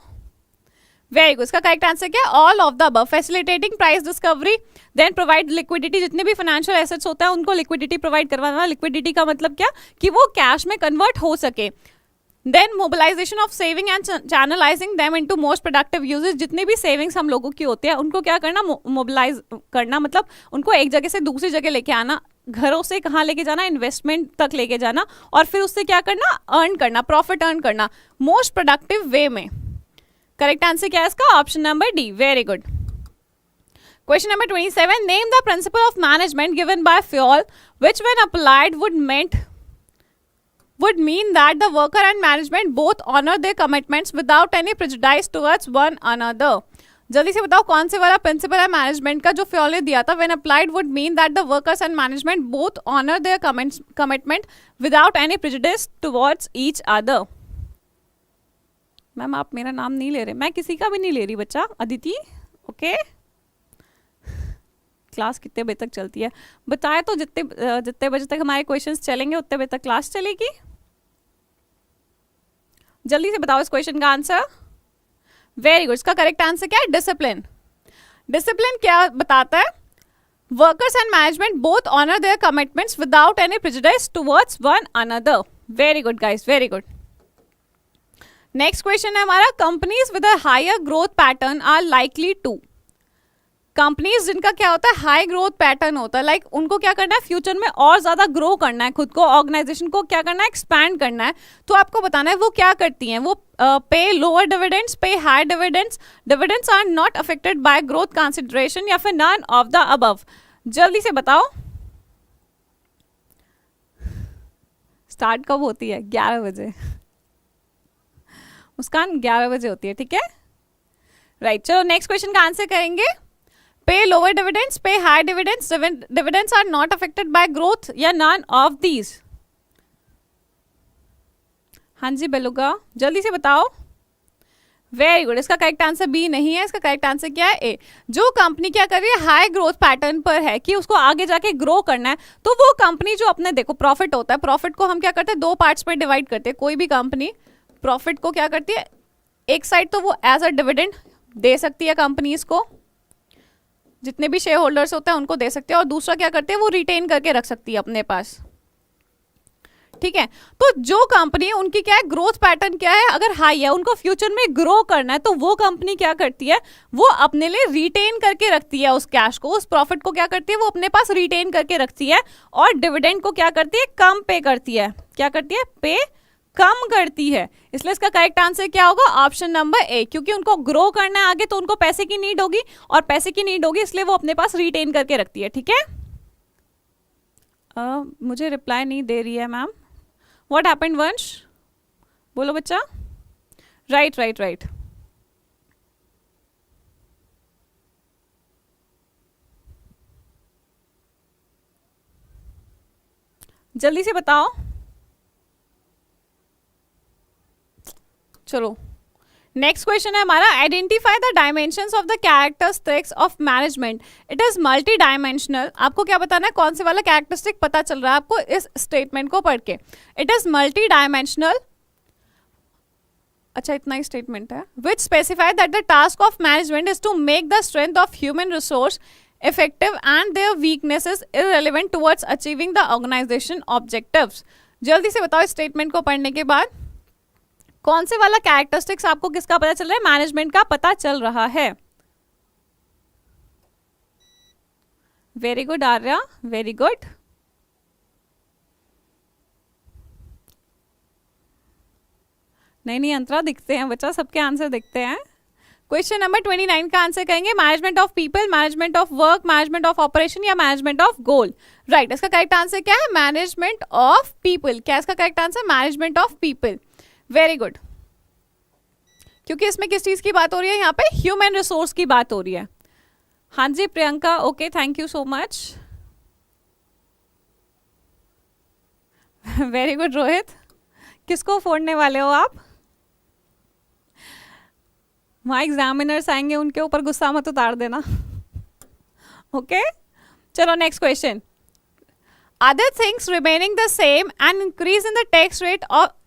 Very good. इसका करेक्ट आंसर क्या है? All of the above. Facilitating price discovery, then provide liquidity. जितने भी फाइनेंशियल एसेट्स होता है उनको लिक्विडिटी प्रोवाइड करवाना। लिक्विडिटी का मतलब क्या? कि वो कैश में कन्वर्ट हो सके। Then mobilisation of saving and channelising them into most productive uses. जितने भी सेविंग्स हम लोगों की होती है उनको क्या करना? मोबिलाइज करना, मतलब उनको एक जगह से दूसरी जगह लेके आना। घरों से कहाँ लेके जाना? इन्वेस्टमेंट तक लेके जाना, और फिर उससे क्या करना? अर्न करना, प्रॉफिट अर्न करना मोस्ट प्रोडक्टिव वे में। करेक्ट आंसर क्या है इसका? Option number D. Very good. Question number 27, name the principle of management given by fuel which when applied would mean that the worker and management both honor their commitments without any prejudice towards one another. जल्दी से बताओ कौन से वाला principal है management का जो Fayol ने दिया था? when applied would mean that the workers and management both honor their commitment without any prejudice towards each other. Ma'am आप मेरा नाम नहीं ले रहे। मैं किसी का भी नहीं ले रही बच्चा। अदिति, ओके। क्लास कितने बजे तक चलती है? बताए तो जितने बजे तक हमारे क्वेश्चंस चलेंगे उतने बजे तक क्लास चलेगी। जल्दी से बताओ इस क्वेश्चन का आंसर। Very good. इसका करेक्ट आंसर क्या है? डिसिप्लिन। डिसिप्लिन क्या बताता है? Workers and management both honour their commitments without any prejudice towards one another. Very good guys, very good. Next question है हमारा, companies with a higher growth pattern are likely to. Companies जिनका क्या होता है? High growth pattern होता है। Like उनको क्या करना है? फ्यूचर में और ज्यादा ग्रो करना है, खुद को, ऑर्गेनाइजेशन को क्या करना है? एक्सपैंड करना है। तो आपको बताना है वो क्या करती हैं। वो pay lower dividends, pay high dividends, dividends are not affected by growth consideration, या फिर नन ऑफ द अबव। जल्दी से बताओ। स्टार्ट कब होती है? 11 बजे। मुस्कान 11 बजे होती है, ठीक है। राइट, चलो नेक्स्ट क्वेश्चन का आंसर करेंगे। Pay lower dividends, pay high dividends, dividends are not affected by growth, या none of these। हाँ जी बेलुगा, जल्दी से बताओ। Very good. इसका करेक्ट आंसर बी नहीं है। इसका करेक्ट आंसर क्या है? ए। जो कंपनी क्या कर रही है? हाई ग्रोथ पैटर्न पर है कि उसको आगे जाके ग्रो करना है, तो वो कंपनी जो अपने, देखो प्रॉफिट होता है, प्रॉफिट को हम क्या करते हैं? 2 पार्ट्स में डिवाइड करते हैं। कोई भी कंपनी प्रॉफिट को क्या करती है? एक साइड तो वो एज अ डिविडेंड दे सकती है कंपनीज को, जितने भी शेयर होल्डर्स होते हैं उनको दे सकते हैं, और दूसरा क्या करते हैं? वो रिटेन करके रख सकती है अपने पास, ठीक है। तो जो कंपनी उनकी क्या है? ग्रोथ पैटर्न क्या है? अगर हाई है, उनको फ्यूचर में ग्रो करना है, तो वो कंपनी क्या करती है? वो अपने लिए रिटेन करके रखती है उस कैश को, उस प्रॉफिट को क्या करती है? वो अपने पास रिटेन करके रखती है, और डिविडेंड को क्या करती है? कम पे करती है। क्या करती है? पे कम करती है, इसलिए इसका करेक्ट आंसर क्या होगा, ऑप्शन नंबर ए, क्योंकि उनको ग्रो करना है आगे तो उनको पैसे की नीड होगी, और पैसे की नीड होगी इसलिए वो अपने पास रिटेन करके रखती है। ठीक है, मुझे रिप्लाई नहीं दे रही है मैम, व्हाट हैपेंड वंश, बोलो बच्चा। राइट राइट राइट, जल्दी से बताओ। चलो नेक्स्ट क्वेश्चन है हमारा, identify the dimensions of the characteristics of management, it is multi dimensional. आपको क्या बताना है, कौन से वाला कैरेक्टरिस्टिक पता चल रहा है आपको इस स्टेटमेंट को पढ़ के, इट इज मल्टी डायमेंशनल। अच्छा इतना ही स्टेटमेंट है, which specify that the task of management is to make the strength of human resource effective and their weaknesses irrelevant towards achieving the organization objectives। जल्दी से बताओ स्टेटमेंट को पढ़ने के बाद कौन से वाला कैरेक्टरिस्टिक्स आपको किसका पता चल रहा है, मैनेजमेंट का पता चल रहा है। Very good Arya, very good. नहीं अंतरा दिखते हैं बच्चा, सबके आंसर दिखते हैं। क्वेश्चन नंबर 29 का आंसर करेंगे, management of people, management of work, management of operation या मैनेजमेंट ऑफ गोल। राइट, इसका करेक्ट आंसर क्या है, मैनेजमेंट ऑफ पीपल। क्या इसका correct answer, management of people. Very good, क्योंकि इसमें किस चीज की बात हो रही है, यहाँ पे ह्यूमन रिसोर्स की बात हो रही है। हाँ जी Priyanka, okay thank you so much. Very good Rohit, किसको फोड़ने वाले हो आप, वहाँ एग्जामिनर्स आएंगे उनके ऊपर गुस्सा मत उतार देना। ओके चलो next question, other things remaining the same and increase in the tax rate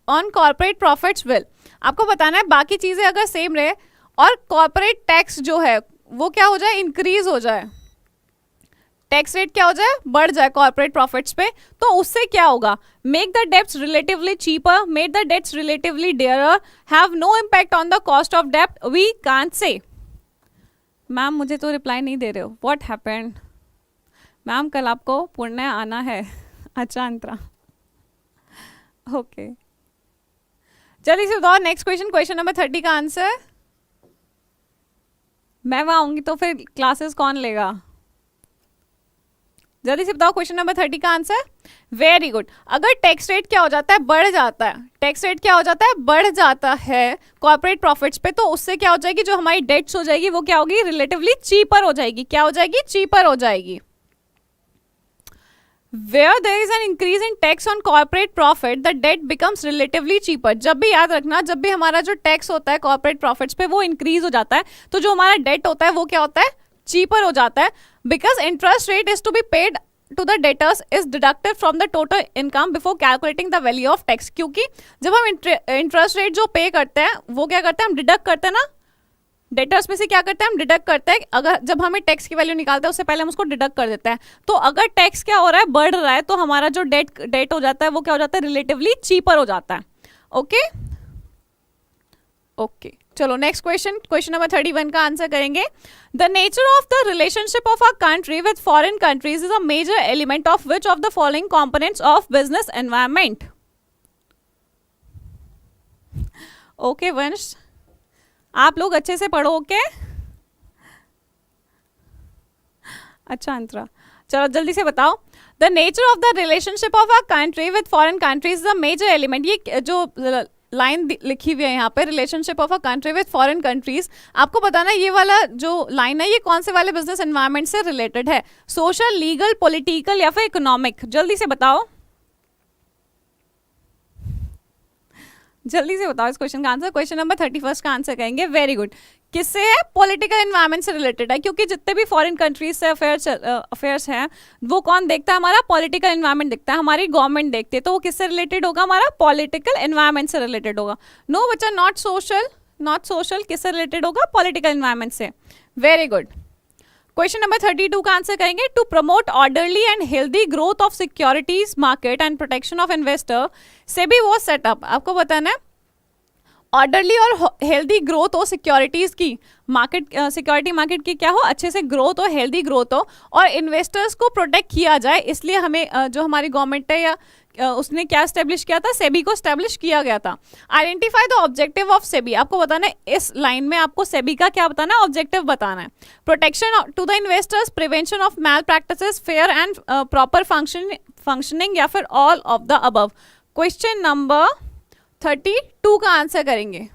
on corporate profits will. आपको बताना है बाकी चीजें अगर सेम रहे और कॉर्पोरेट टैक्स जो है वो क्या हो जाए, इंक्रीज हो जाए, टैक्स रेट क्या हो जाए, बढ़ जाए कॉर्पोरेट प्रॉफिट्स पे, तो उससे क्या होगा, make the debts relatively cheaper, make the debts relatively dearer, have no impact on the cost of डेप्ट, वी कांट से। मैम मुझे तो रिप्लाई नहीं दे रहे हो, व्हाट हैपेंड। मैम कल आपको पुणे आना है। अच्छा अंतरा, ओके जल्दी से बताओ नेक्स्ट क्वेश्चन, क्वेश्चन नंबर 30 का आंसर। मैं वहां आऊंगी तो फिर क्लासेस कौन लेगा, जल्दी से बताओ क्वेश्चन नंबर 30 का आंसर। वेरी गुड, अगर टैक्स रेट क्या हो जाता है, बढ़ जाता है, टैक्स रेट क्या हो जाता है, बढ़ जाता है कॉर्पोरेट प्रॉफिट्स पे, तो उससे क्या हो जाएगी, जो हमारी डेट्स हो जाएगी वो क्या होगी, रिलेटिवली चीपर हो जाएगी। क्या हो जाएगी, चीपर हो जाएगी। Where there is an increase in tax on corporate profit, the debt becomes relatively cheaper। जब भी याद रखना, जब भी हमारा जो टैक्स होता है कॉर्पोरेट प्रॉफिट्स पे वो इंक्रीज हो जाता है, तो जो हमारा डेट होता है वो क्या होता है, चीपर हो जाता है। Because interest rate is to be paid to the debtors is deducted from the total income before calculating the value of tax. क्योंकि जब हम इंटरेस्ट रेट जो पे करते हैं वो क्या करते हैं, हम डिडक्ट करते हैं ना, डेटर्स में से क्या करते हैं, हम डिडक्ट करते हैं। अगर जब हमें टैक्स की वैल्यू निकालते हैं उससे पहले हम उसको डिडक्ट कर देते हैं। तो अगर टैक्स क्या हो रहा है, बढ़ रहा है, तो हमारा जो डेट हो जाता है वो क्या हो जाता है, रिलेटिवली चीपर हो जाता है। ओके ओके चलो नेक्स्ट क्वेश्चन, क्वेश्चन नंबर 31 का आंसर करेंगे। The nature of the relationship of a country with foreign countries is a major element of which of the following components of business environment. Okay Vansh, आप लोग अच्छे से पढ़ो। Okay अच्छा अंतरा, चलो जल्दी से बताओ। The nature of the relationship of a country with foreign countries is a major element. ये जो लाइन लिखी हुई है यहाँ पे, relationship of a country with foreign countries, आपको बताना ये वाला जो लाइन है ये कौन से वाले बिजनेस एनवायरनमेंट से रिलेटेड है, सोशल, लीगल, पॉलिटिकल या फिर इकोनॉमिक। जल्दी से बताओ, जल्दी से बताओ इस क्वेश्चन का आंसर। क्वेश्चन नंबर 31 का आंसर कहेंगे। वेरी गुड, किससे है, पॉलिटिकल एनवायरनमेंट से रिलेटेड है, क्योंकि जितने भी फॉरेन कंट्रीज से अफेयर्स हैं वो कौन देखता है, हमारा पॉलिटिकल एनवायरनमेंट देखता है, हमारी गवर्नमेंट देखती है, तो वो किससे रिलेटेड होगा, हमारा पॉलिटिकल एनवायरनमेंट से रिलेटेड होगा। नो बच्चा, नॉट सोशल, नॉट सोशल, किससे रिलेटेड होगा, पॉलिटिकल एनवायरनमेंट से। वेरी गुड, क्वेश्चन नंबर 32 का आंसर करेंगे। To promote orderly and healthy growth of securities market and protection of investor, SEBI was set up. आपको बताना है ऑर्डरली और हेल्दी ग्रोथ हो सिक्योरिटीज की, मार्केट सिक्योरिटी मार्केट की क्या हो, अच्छे से ग्रोथ हो, हेल्दी ग्रोथ हो, और इन्वेस्टर्स को प्रोटेक्ट किया जाए। इसलिए हमें जो हमारी गवर्नमेंट है या उसने क्या स्टेब्लिश किया था, सेबी को स्टेब्लिश किया गया था। Identify the objective of SEBI, आपको बताना है इस लाइन में, आपको सेबी का क्या बताना है, ऑब्जेक्टिव बताना है। Protection to the investors, prevention of malpractices, fair and proper functioning, या फिर all of the above. Question number 32 का आंसर करेंगे।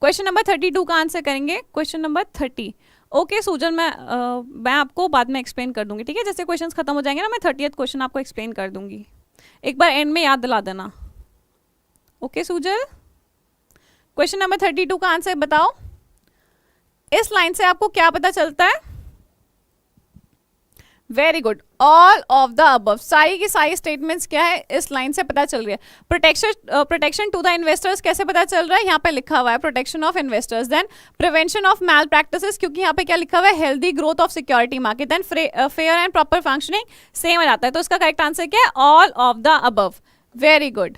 क्वेश्चन नंबर 32 का आंसर करेंगे, क्वेश्चन नंबर 30। ओके सुजन, मैं आपको बाद में एक्सप्लेन कर दूंगी, ठीक है। जैसे क्वेश्चंस खत्म हो जाएंगे ना, मैं 30th क्वेश्चन आपको एक्सप्लेन कर दूंगी, एक बार एंड में याद दिला देना। ओके सुजल, क्वेश्चन नंबर 32 का आंसर बताओ। इस लाइन से आपको क्या पता चलता है? Very good, all of the above, सारी की सारी स्टेटमेंट्स क्या है इस लाइन से पता चल रही है। प्रोटेक्शन टू द इन्वेस्टर्स कैसे पता चल रहा है, यहाँ पे लिखा हुआ है protection of investors. Then prevention of malpractices, क्योंकि यहाँ पे क्या लिखा हुआ है, healthy growth of security market. Then fair and proper functioning, same आ जाता है, तो इसका करेक्ट आंसर क्या है, all of the above. Very good.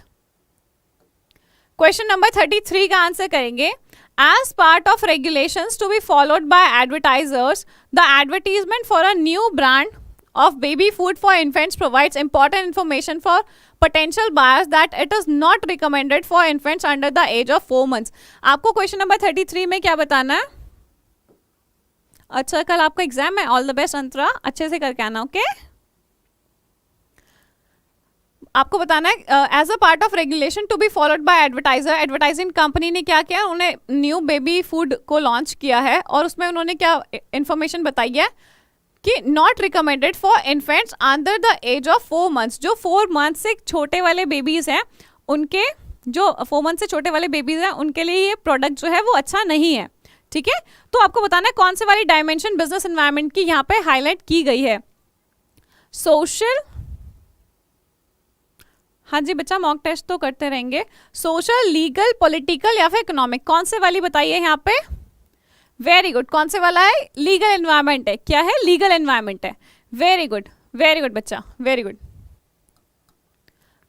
Question number 33 का आंसर करेंगे। As part of regulations to be followed by advertisers, the advertisement for a new brand of baby food for infants provides important information for potential buyers that it is not recommended for infants under the age of 4 months. आपको question number 33 में क्या बताना है? अच्छा, कल आपका exam है, all the best अंतरा, अच्छे से करके आना, ओके। आपको बताना है as a part of regulation to be followed by advertiser, advertising company ने क्या किया, उन्होंने न्यू बेबी फूड को लॉन्च किया है, और उसमें उन्होंने क्या इन्फॉर्मेशन बताई है कि not recommended for infants under the age of 4 months. जो 4 मंथ से छोटे वाले बेबीज हैं, उनके जो 4 मंथ से छोटे वाले बेबीज हैं, उनके लिए ये प्रोडक्ट जो है वो अच्छा नहीं है, ठीक है। तो आपको बताना है कौन से वाली डायमेंशन बिजनेस एनवायरनमेंट की यहाँ पे हाईलाइट की गई है। सोशल, हाँ जी बच्चा, मॉक टेस्ट तो करते रहेंगे। सोशल, लीगल, पॉलिटिकल या फिर इकोनॉमिक, कौन से वाली बताइए यहाँ पे। वेरी गुड, कौन से वाला है, लीगल एनवायरनमेंट है, क्या है, लीगल एनवायरनमेंट है। वेरी गुड, वेरी गुड बच्चा, very good.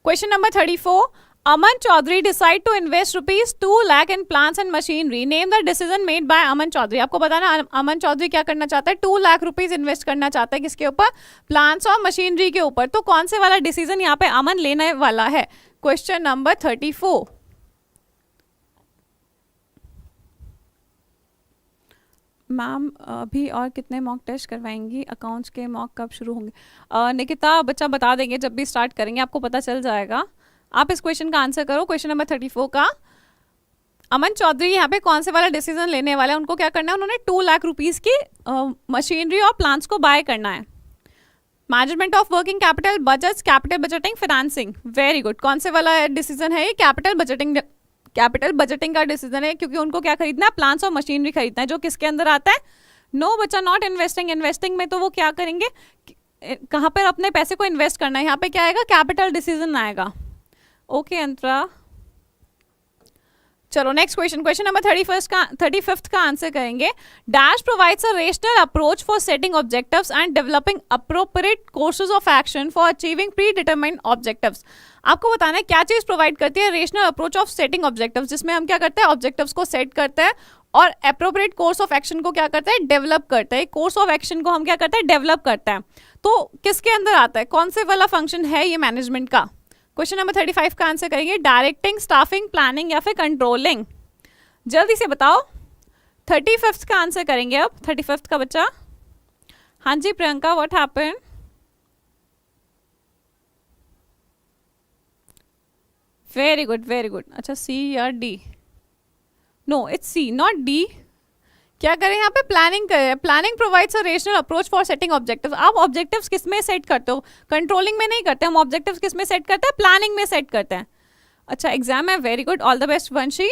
Question number 34, Aman Chaudhary decide to invest rupees 2 lakh in plants and machinery. Name the decision made by Aman Chaudhary. आपको बताना अमन चौधरी क्या करना चाहता है, 2 लाख रुपीज इन्वेस्ट करना चाहता है, किसके ऊपर, प्लांट्स और मशीनरी के ऊपर। तो कौन से वाला डिसीजन यहाँ पे अमन लेने वाला है? Question number 34। मैम अभी और कितने मॉक टेस्ट करवाएंगी, अकाउंट्स के मॉक कब शुरू होंगे? निकिता बच्चा बता देंगे, जब भी स्टार्ट करेंगे आपको पता चल जाएगा। आप इस क्वेश्चन का आंसर करो, क्वेश्चन नंबर 34 का। अमन चौधरी यहाँ पे कौन से वाला डिसीजन लेने वाला है, उनको क्या करना है, उन्होंने 2 लाख रुपीस की मशीनरी और प्लांट्स को बाय करना है। Management of working capital, budgets, capital budgeting, financing. Very good, कौन से वाला डिसीजन है ये, कैपिटल बजटिंग, कैपिटल बजटिंग का डिसीजन है, क्योंकि उनको क्या खरीदना है, प्लांट्स और मशीनरी खरीदना है, जो किसके अंदर आता है, नो बच्चा, नॉट इन्वेस्टिंग। इन्वेस्टिंग में तो वो क्या करेंगे, कहाँ पर अपने पैसे को इन्वेस्ट करना है, यहाँ पे क्या आएगा, कैपिटल डिसीजन आएगा। ओके अंतरा, चलो next question, question number 35th का आंसर करेंगे। Dash provides a rational approach for setting objectives and developing appropriate courses of action for achieving pre determined objectives. आपको बताना है क्या चीज प्रोवाइड करती है, rational approach of setting objectives, जिसमें हम क्या करते हैं, ऑब्जेक्टिव्स को सेट करते हैं और अप्रोप्रिएट कोर्स ऑफ एक्शन को क्या करते हैं, डेवलप करते हैं। कोर्स ऑफ एक्शन को हम क्या करते हैं, डेवलप करते हैं। तो किसके अंदर आता है, कौन से वाला फंक्शन है ये मैनेजमेंट का? क्वेश्चन नंबर 35 का आंसर करेंगे। डायरेक्टिंग, स्टाफिंग, प्लानिंग या फिर कंट्रोलिंग, जल्दी से बताओ। 35th का आंसर करेंगे अब, 35th का बच्चा। हाँ जी Priyanka, what happened? Very good, very good. अच्छा सी या D? No it's C not D. क्या करें यहाँ पे, प्लानिंग करें। Planning provides a rational approach for setting objectives. आप ऑब्जेक्टिव्स किस में सेट करते हो, कंट्रोलिंग में नहीं करते हम, ऑब्जेक्टिव्स किस में सेट करते हैं, प्लानिंग में सेट करते हैं। अच्छा एग्जाम है, very good, all the best Vanshi.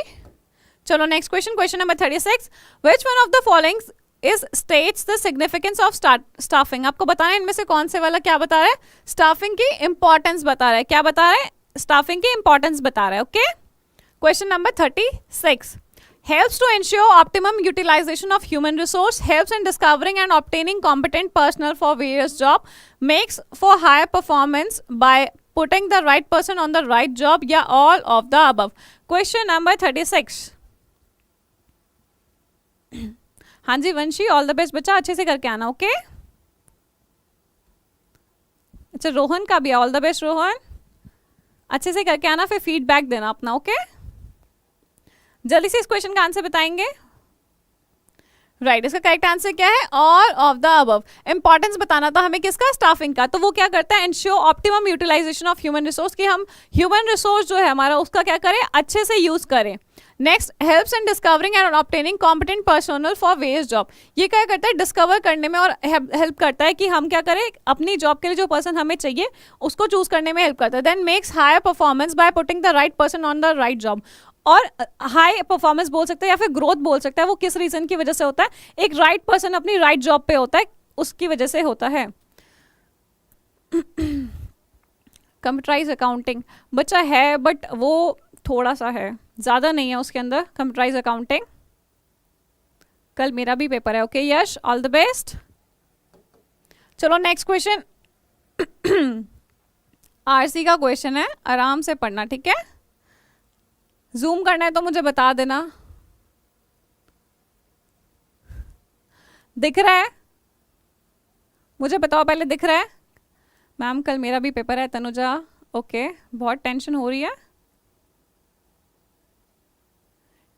चलो next question, question number 36, which one of the following is states the significance of staffing. आपको बताना है इनमें से कौन से वाला क्या बता रहा है, स्टाफिंग की इंपॉर्टेंस बता रहा है। क्या बता रहा है, स्टाफिंग की इंपॉर्टेंस बता रहा है। Okay, question number 36, helps to ensure optimum utilization of human resource, helps in discovering and obtaining competent personnel for various job, makes for higher performance by putting the right person on the right job, या all of the above. Question number 36. हाँ जी वंशी, all the best बच्चा, अच्छे से करके आना, okay? अच्छा रोहन का भी ऑल द बेस्ट रोहन, अच्छे से करके आना, फिर फीडबैक देना अपना, ओके? जल्दी से इस क्वेश्चन का आंसर बताएंगे। राइट इसका करेक्ट आंसर क्या है? All of the above. Importance बताना था हमें किसका? स्टाफिंग का। तो वो क्या करता है? Ensure optimum utilization of human resource, कि हम ह्यूमन रिसोर्स जो है हमारा उसका क्या करें? अच्छे से यूज करें। Next helps in discovering and obtaining competent personal for various job. ये क्या करता है? डिस्कवर करने में और हेल्प करता है कि हम क्या करें, अपनी जॉब के लिए जो पर्सन हमें चाहिए उसको चूज करने में हेल्प करता है। Then makes higher performance by putting the right person on the right job. और हाई परफॉर्मेंस बोल सकते हैं या फिर ग्रोथ बोल सकता है, वो किस रीजन की वजह से होता है? एक राइट पर्सन अपनी राइट जॉब पे होता है, उसकी वजह से होता है। कंप्यूटराइज अकाउंटिंग बच्चा है बट वो थोड़ा सा है, ज़्यादा नहीं है उसके अंदर कंप्यूटराइज अकाउंटिंग। कल मेरा भी पेपर है, okay Yash, all the best. चलो नेक्स्ट क्वेश्चन आरसी का क्वेश्चन है, आराम से पढ़ना, ठीक है? जूम करना है तो मुझे बता देना। दिख रहा है? मुझे बताओ पहले, दिख रहा है? मैम कल मेरा भी पेपर है तनुजा, ओके। बहुत टेंशन हो रही है?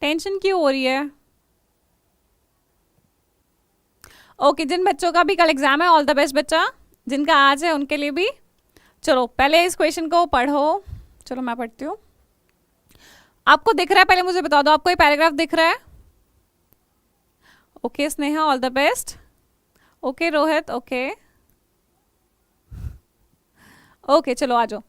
टेंशन क्यों हो रही है? ओके जिन बच्चों का भी कल एग्जाम है ऑल द बेस्ट बच्चा, जिनका आज है उनके लिए भी। चलो पहले इस क्वेश्चन को पढ़ो। चलो मैं पढ़ती हूँ। आपको दिख रहा है? पहले मुझे बता दो, आपको ये पैराग्राफ दिख रहा है? Okay Sneha all the best, okay Rohit, okay okay चलो आ जाओ।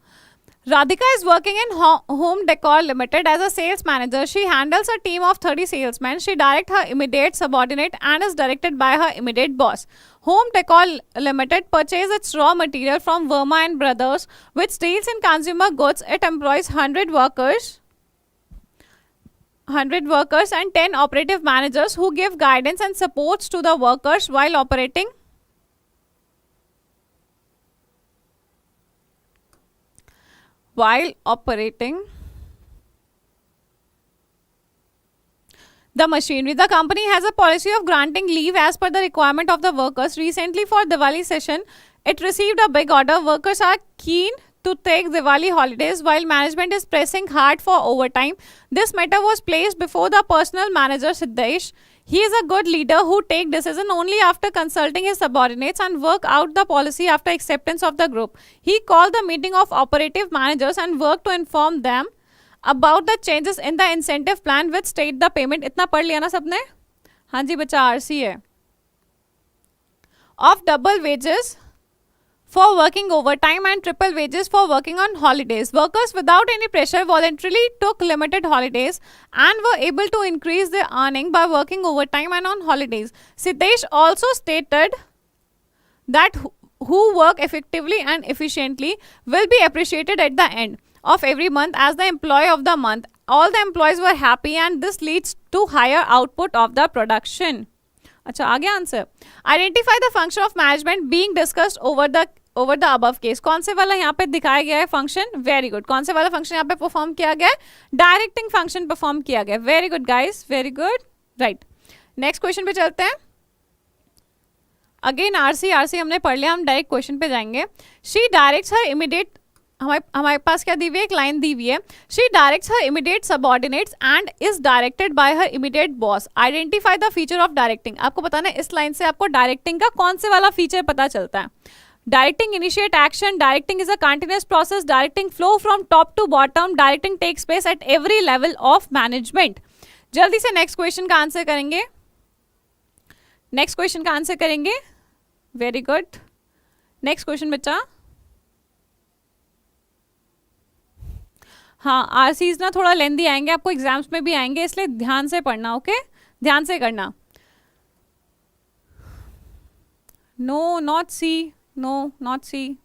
Radhika is working in Home Decor Limited as a sales manager. She handles a team of 30 salesmen. She directs her immediate subordinate and is directed by her immediate boss. Home Decor Limited purchases its raw material from Verma and Brothers, which deals in consumer goods. It employs 100 workers and 10 operative managers who give guidance and supports to the workers while operating. The machinery. The company has a policy of granting leave as per the requirement of the workers. Recently, for Diwali session, it received a big order. Workers are keen to take Diwali holidays while management is pressing hard for overtime. This matter was placed before the personal manager Siddesh. He is a good leader who take decision only after consulting his subordinates and work out the policy after acceptance of the group. He called the meeting of operative managers and worked to inform them about the changes in the incentive plan which state the payment. इतना पढ़ लिया ना सबने? हाँ जी बच्चा, RC है। Of double wages for working overtime and triple wages for working on holidays. Workers without any pressure voluntarily took limited holidays and were able to increase their earning by working overtime and on holidays. Siddesh also stated that who work effectively and efficiently will be appreciated at the end of every month as the employee of the month. All the employees were happy and this leads to higher output of the production. अच्छा आगे answer. Identify the function of management being discussed over the above case. कौन से वाला यहाँ पे दिखाया गया है फंक्शन? Very good. कौन से वाला फंक्शन यहाँ पे परफॉर्म किया गया है? डायरेक्टिंग फंक्शन परफॉर्म किया गया। Very good guys, very good, right. Next question पे चलते हैं। अगेन आरसी हमने पढ़ लिया, हम डायरेक्ट क्वेश्चन पे जाएंगे। शी डायरेक्ट्स हर इमीडिएट, हमारे पास क्या दी हुई है? एक लाइन दी हुई है। She directs her immediate subordinates and is directed by her immediate boss. Identify the feature of directing. आपको बताना है इस लाइन से आपको डायरेक्टिंग का कौन से वाला फीचर पता चलता है। Directing initiate action, directing is a continuous process, directing flow from top to bottom, directing takes place at every level of management. जल्दी से नेक्स्ट क्वेश्चन का आंसर करेंगे। नेक्स्ट क्वेश्चन का आंसर करेंगे। Very good. नेक्स्ट क्वेश्चन बच्चा। हाँ RCs ना थोड़ा लेंदी आएंगे, आपको एग्जाम्स में भी आएंगे, इसलिए ध्यान से पढ़ना, ओके? ध्यान से करना। No not C, no not C.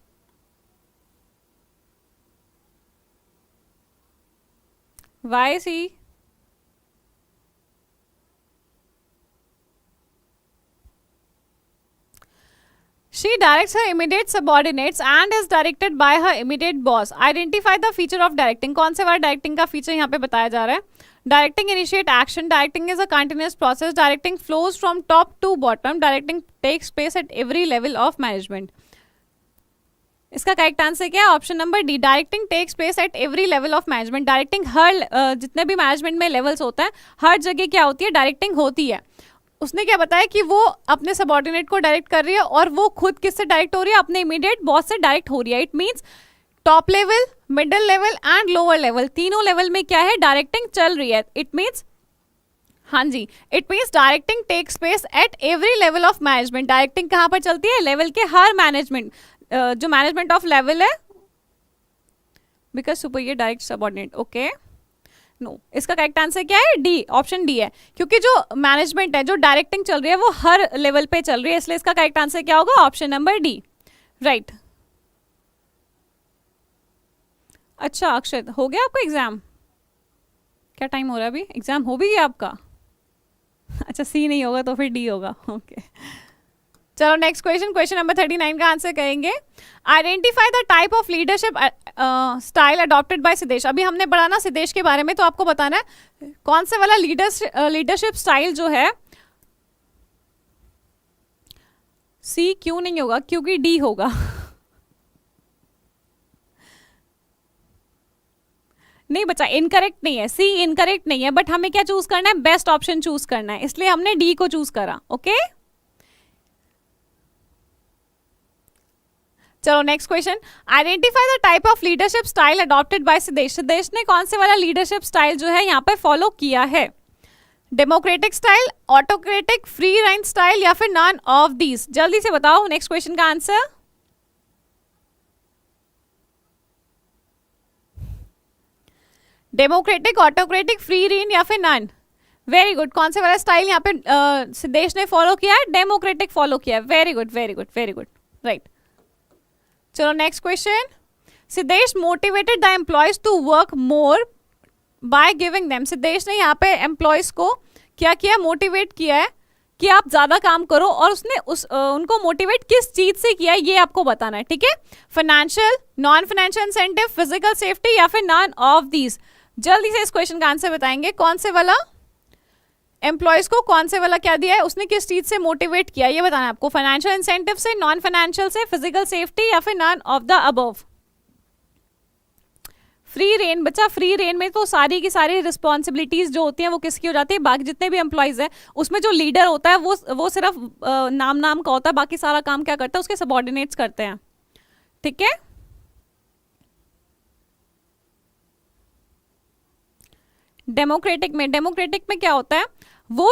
Why C? She directs her immediate subordinates and is directed by her immediate boss. Identify the feature of directing. कौन से वाला डायरेक्टिंग का फीचर यहाँ पे बताया जा रहा है? Directing initiate action. Directing is a continuous process. Directing flows from top to bottom. Directing takes place at every level of management. इसका करेक्ट आंसर क्या है? Option number D. Directing takes place at every level of management. Directing हर जितने भी management में levels होता है हर जगह क्या होती है? डायरेक्टिंग होती है. उसने क्या बताया कि वो अपने सबऑर्डिनेट को डायरेक्ट कर रही है और वो खुद किससे डायरेक्ट हो रही है? अपने इमीडिएट बॉस से डायरेक्ट हो रही है. It means top level, middle level and lower level, तीनों लेवल में क्या है? डायरेक्टिंग चल रही है. इट मीन्स, हाँ जी, it means directing takes place at every level of management. Directing कहाँ पर चलती है? लेवल के हर मैनेजमेंट, जो मैनेजमेंट ऑफ लेवल है, because superior direct subordinate. Okay, no, इसका करेक्ट आंसर क्या है? डी, ऑप्शन डी है. क्योंकि जो मैनेजमेंट है, जो डायरेक्टिंग चल रही है, वो हर लेवल पे चल रही है, इसलिए इसका करेक्ट आंसर क्या होगा? Option number D. राइट. अच्छा अक्षत, हो गया आपका एग्जाम? क्या टाइम हो रहा है अभी? एग्जाम हो भी गया आपका? अच्छा, सी नहीं होगा तो फिर डी होगा. ओके, चलो नेक्स्ट क्वेश्चन. क्वेश्चन नंबर 39 का आंसर करेंगे. Identify the type of leadership style adopted by Siddhesh. अभी हमने पढ़ा ना सिद्धेश के बारे में, तो आपको बताना है कौन से वाला लीडरशिप स्टाइल जो है. सी क्यों नहीं होगा? क्योंकि डी होगा. नहीं बच्चा, इनकरेक्ट नहीं है, सी इनकरेक्ट नहीं है, बट हमें क्या चूज करना है? बेस्ट ऑप्शन चूज करना है, इसलिए हमने डी को चूज करा. ओके, चलो next question. Identify the type of leadership style adopted by Siddhesh. Siddhesh ने कौन से वाला लीडरशिप स्टाइल जो है यहाँ पे फॉलो किया है? Democratic style, autocratic, free range style या फिर नॉन ऑफ दीज? जल्दी से बताओ नेक्स्ट क्वेश्चन का answer. Democratic, autocratic, free range या फिर नॉन? Very good. कौन से वाला स्टाइल यहाँ पे सिद्धेश ने फॉलो किया है? डेमोक्रेटिक फॉलो किया है. Very good, very good, very good. Right. चलो next question. Siddhesh motivated the employees to work more by giving them. Siddhesh ने यहाँ पे एम्प्लॉयज को क्या किया? मोटिवेट किया है कि आप ज्यादा काम करो, और उसने उनको मोटिवेट किस चीज से किया है ये आपको बताना है. ठीक है, financial, non financial incentive, physical safety या फिर नॉन ऑफ दीज? जल्दी से इस क्वेश्चन का आंसर बताएंगे. कौन से वाला एम्प्लॉयज को कौन से वाला क्या दिया है? उसने किस चीज से मोटिवेट किया ये बताना है आपको. फाइनेंशियल इंसेंटिव से, नॉन फाइनेंशियल से, फिजिकल सेफ्टी या फिर none of the above? Free rein बच्चा, फ्री रेन में तो सारी की सारी रिस्पॉन्सिबिलिटीज जो होती हैं वो किसकी हो जाती है? बाकी जितने भी एम्प्लॉयज हैं उसमें जो लीडर होता है वो सिर्फ नाम का होता है, बाकी सारा काम क्या करता है? उसके सबऑर्डिनेट्स करते हैं. ठीक है, डेमोक्रेटिक में क्या होता है? वो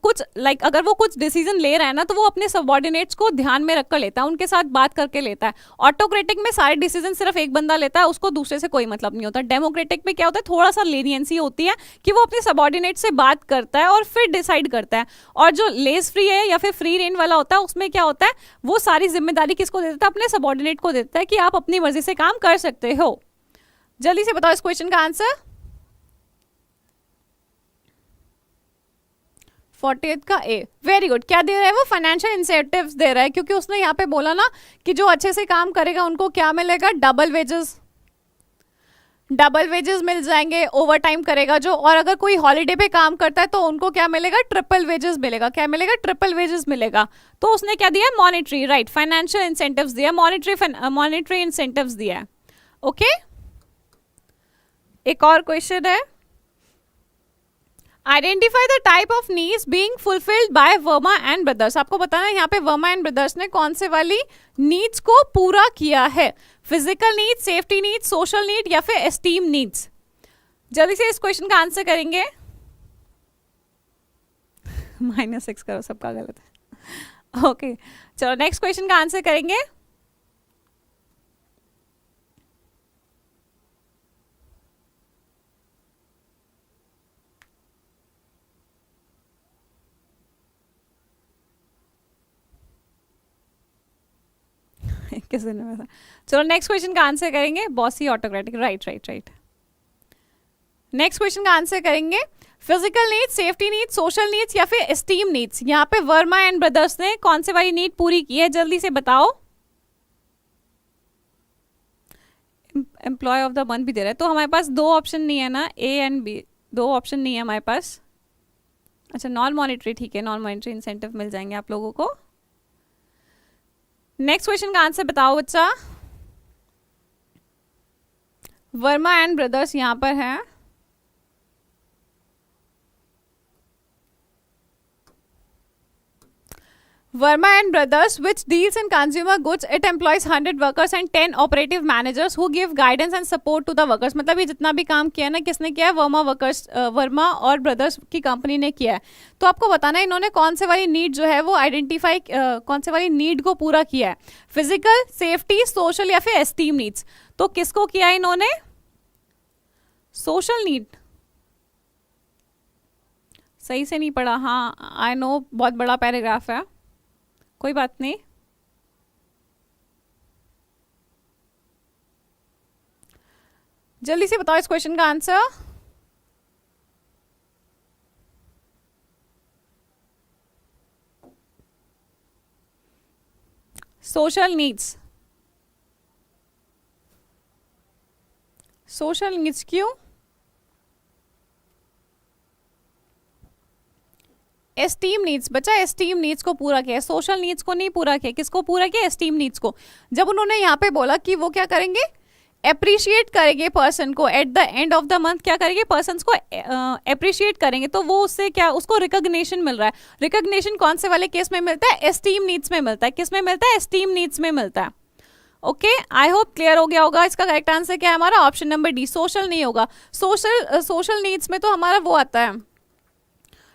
कुछ अगर वो कुछ डिसीजन ले रहा है ना, तो वो अपने सबऑर्डिनेट्स को ध्यान में रखकर लेता है, उनके साथ बात करके लेता है. ऑटोक्रेटिक में सारे डिसीजन सिर्फ एक बंदा लेता है, उसको दूसरे से कोई मतलब नहीं होता. डेमोक्रेटिक में क्या होता है? थोड़ा सा लेनियंसी होती है कि वो अपने सबऑर्डिनेट से बात करता है और फिर डिसाइड करता है. और जो लेस फ्री है या फिर फ्री रेन वाला होता है, उसमें क्या होता है? वो सारी जिम्मेदारी किसको दे देता है? अपने सबऑर्डिनेट को देता है कि आप अपनी मर्जी से काम कर सकते हो. जल्दी से बताओ इस क्वेश्चन का आंसर. 40th का ए. Very good. क्या दे रहा है वो? फाइनेंशियल इंसेंटिव्स दे रहा है, क्योंकि उसने यहाँ पे बोला ना कि जो अच्छे से काम करेगा उनको क्या मिलेगा? Double wages. डबल वेजेस मिल जाएंगे. ओवर टाइम करेगा जो, और अगर कोई हॉलीडे पे काम करता है तो उनको क्या मिलेगा? ट्रिपल वेजेस मिलेगा. क्या मिलेगा? ट्रिपल वेजेस मिलेगा. तो उसने क्या दिया? मॉनिटरी. राइट, फाइनेंशियल इंसेंटिव्स दिया, मॉनिटरी इंसेंटिव्स दिया है. ओके, एक और क्वेश्चन है. Identify the type of needs being fulfilled by Verma and brothers. आपको बताना है यहाँ पे वर्मा एंड ब्रदर्स ने कौन से वाली नीड्स को पूरा किया है? Physical needs, safety needs, social need या फिर एस्टीम नीड्स? जल्दी से इस क्वेश्चन का आंसर करेंगे. -6 करो, सबका गलत है. ओके, चलो नेक्स्ट क्वेश्चन का आंसर करेंगे. किसी ने बता. चलो नेक्स्ट क्वेश्चन का आंसर करेंगे. Bossy, autocratic. Right right right. Next question का आंसर करेंगे. Physical needs, safety needs, social needs या फिर एस्टीम नीड्स? यहाँ पे वर्मा एंड ब्रदर्स ने कौन से वाली नीड पूरी की है, जल्दी से बताओ। एम्प्लॉय ऑफ द मंथ भी दे रहा है, तो हमारे पास दो ऑप्शन नहीं है ना, ए एंड बी, दो ऑप्शन नहीं है हमारे पास। अच्छा, नॉन मॉनिटरी, ठीक है, नॉन मॉनिटरी इंसेंटिव मिल जाएंगे आप लोगों को। नेक्स्ट क्वेश्चन का आंसर बताओ बच्चा। वर्मा एंड ब्रदर्स यहाँ पर है। Verma and Brothers, which deals in consumer goods, it employs 100 workers and 10 operative managers who give guidance and support to the workers. मतलब ये जितना भी काम किया ना, किसने किया है? वर्मा और ब्रदर्स की कंपनी ने किया है। तो आपको बताना है इन्होंने कौन से वाली नीड जो है वो आइडेंटिफाई, कौन से वाली नीड को पूरा किया है, फिजिकल, सेफ्टी, सोशल या फिर एस्टीम नीड्स। तो किसको किया है इन्होंने? Social need. सही से नहीं पढ़ा, हाँ आई नो, बहुत बड़ा पैराग्राफ है, कोई बात नहीं। जल्दी से बताओ इस क्वेश्चन का answer. Social needs, social needs क्यों? एस्टीम नीड्स बच्चा, एस्टीम नीड्स को पूरा किया, सोशल नीड्स को नहीं पूरा किया। किसको पूरा किया? एस्टीम नीड्स को। जब उन्होंने यहाँ पे बोला कि वो क्या करेंगे, अप्रिशिएट करेंगे पर्सन को at the end of the month, क्या करेंगे, पर्सन को अप्रिशिएट करेंगे, तो वो उससे क्या, उसको रिकॉग्निशन मिल रहा है। रिकॉग्निशन कौन से वाले केस में मिलता है? एस्टीम नीड्स में मिलता है। किस में मिलता है? एस्टीम नीड्स में मिलता है। ओके, आई होप क्लियर हो गया होगा। इसका करेक्ट आंसर क्या है हमारा? ऑप्शन नंबर डी, सोशल नहीं होगा। सोशल नीड्स में तो हमारा वो आता है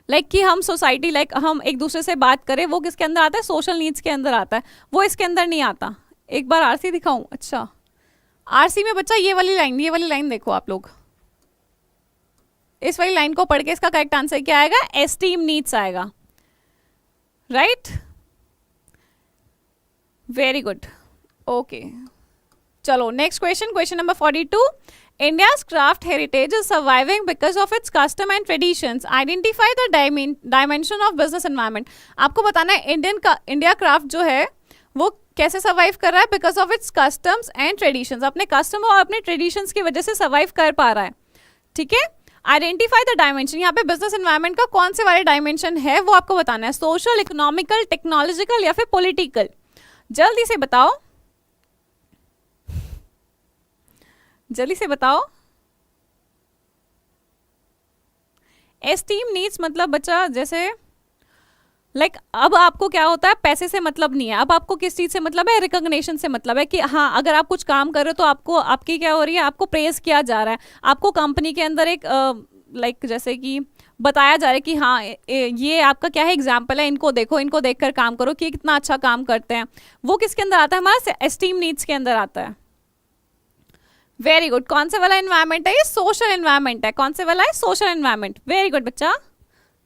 लाइक कि हम सोसाइटी, लाइक हम एक दूसरे से बात करें, वो किसके अंदर आता है? सोशल नीड्स के अंदर आता है, वो इसके अंदर नहीं आता। एक बार आरसी दिखाऊं? अच्छा, आरसी में बच्चा ये वाली लाइन देखो आप लोग, इस वाली लाइन को पढ़ के इसका करेक्ट आंसर क्या आएगा? एस्टीम नीड्स आएगा, राइट? Very good, okay. चलो next question, question number 42। India's craft heritage is surviving because of its custom and traditions. Identify the dimension of business environment. आपको बताना है इंडिया क्राफ्ट जो है वो कैसे सर्वाइव कर रहा है? Because of its customs and traditions, अपने कस्टम और अपने ट्रेडिशंस की वजह से सर्वाइव कर पा रहा है, ठीक है। आइडेंटिफाई द डायमेंशन, यहाँ पे बिजनेस एनवायरनमेंट का कौन से वाले डायमेंशन है वो आपको बताना है, सोशल, इकोनॉमिकल, टेक्नोलॉजिकल या फिर पॉलिटिकल? जल्दी से बताओ, जल्दी से बताओ। एस्टीम नीड्स मतलब बच्चा जैसे लाइक अब आपको क्या होता है, पैसे से मतलब नहीं है, अब आपको किस चीज से मतलब है? रिकॉग्निशन से मतलब है कि हाँ अगर आप कुछ काम कर रहे हो तो आपको, आपकी क्या हो रही है, आपको प्रेज किया जा रहा है, आपको कंपनी के अंदर एक लाइक जैसे कि बताया जा रहा है कि हाँ ये आपका क्या है, एग्जाम्पल है, इनको देखो, इनको देखकर काम करो कि कितना अच्छा काम करते हैं। वो किसके अंदर आता है? हमारा एस्टीम नीड्स के अंदर आता है। वेरी गुड, कौन से वाला एनवायरमेंट है ये? सोशल एनवायरमेंट है। कौन से वाला है? Social environment. वेरी गुड बच्चा,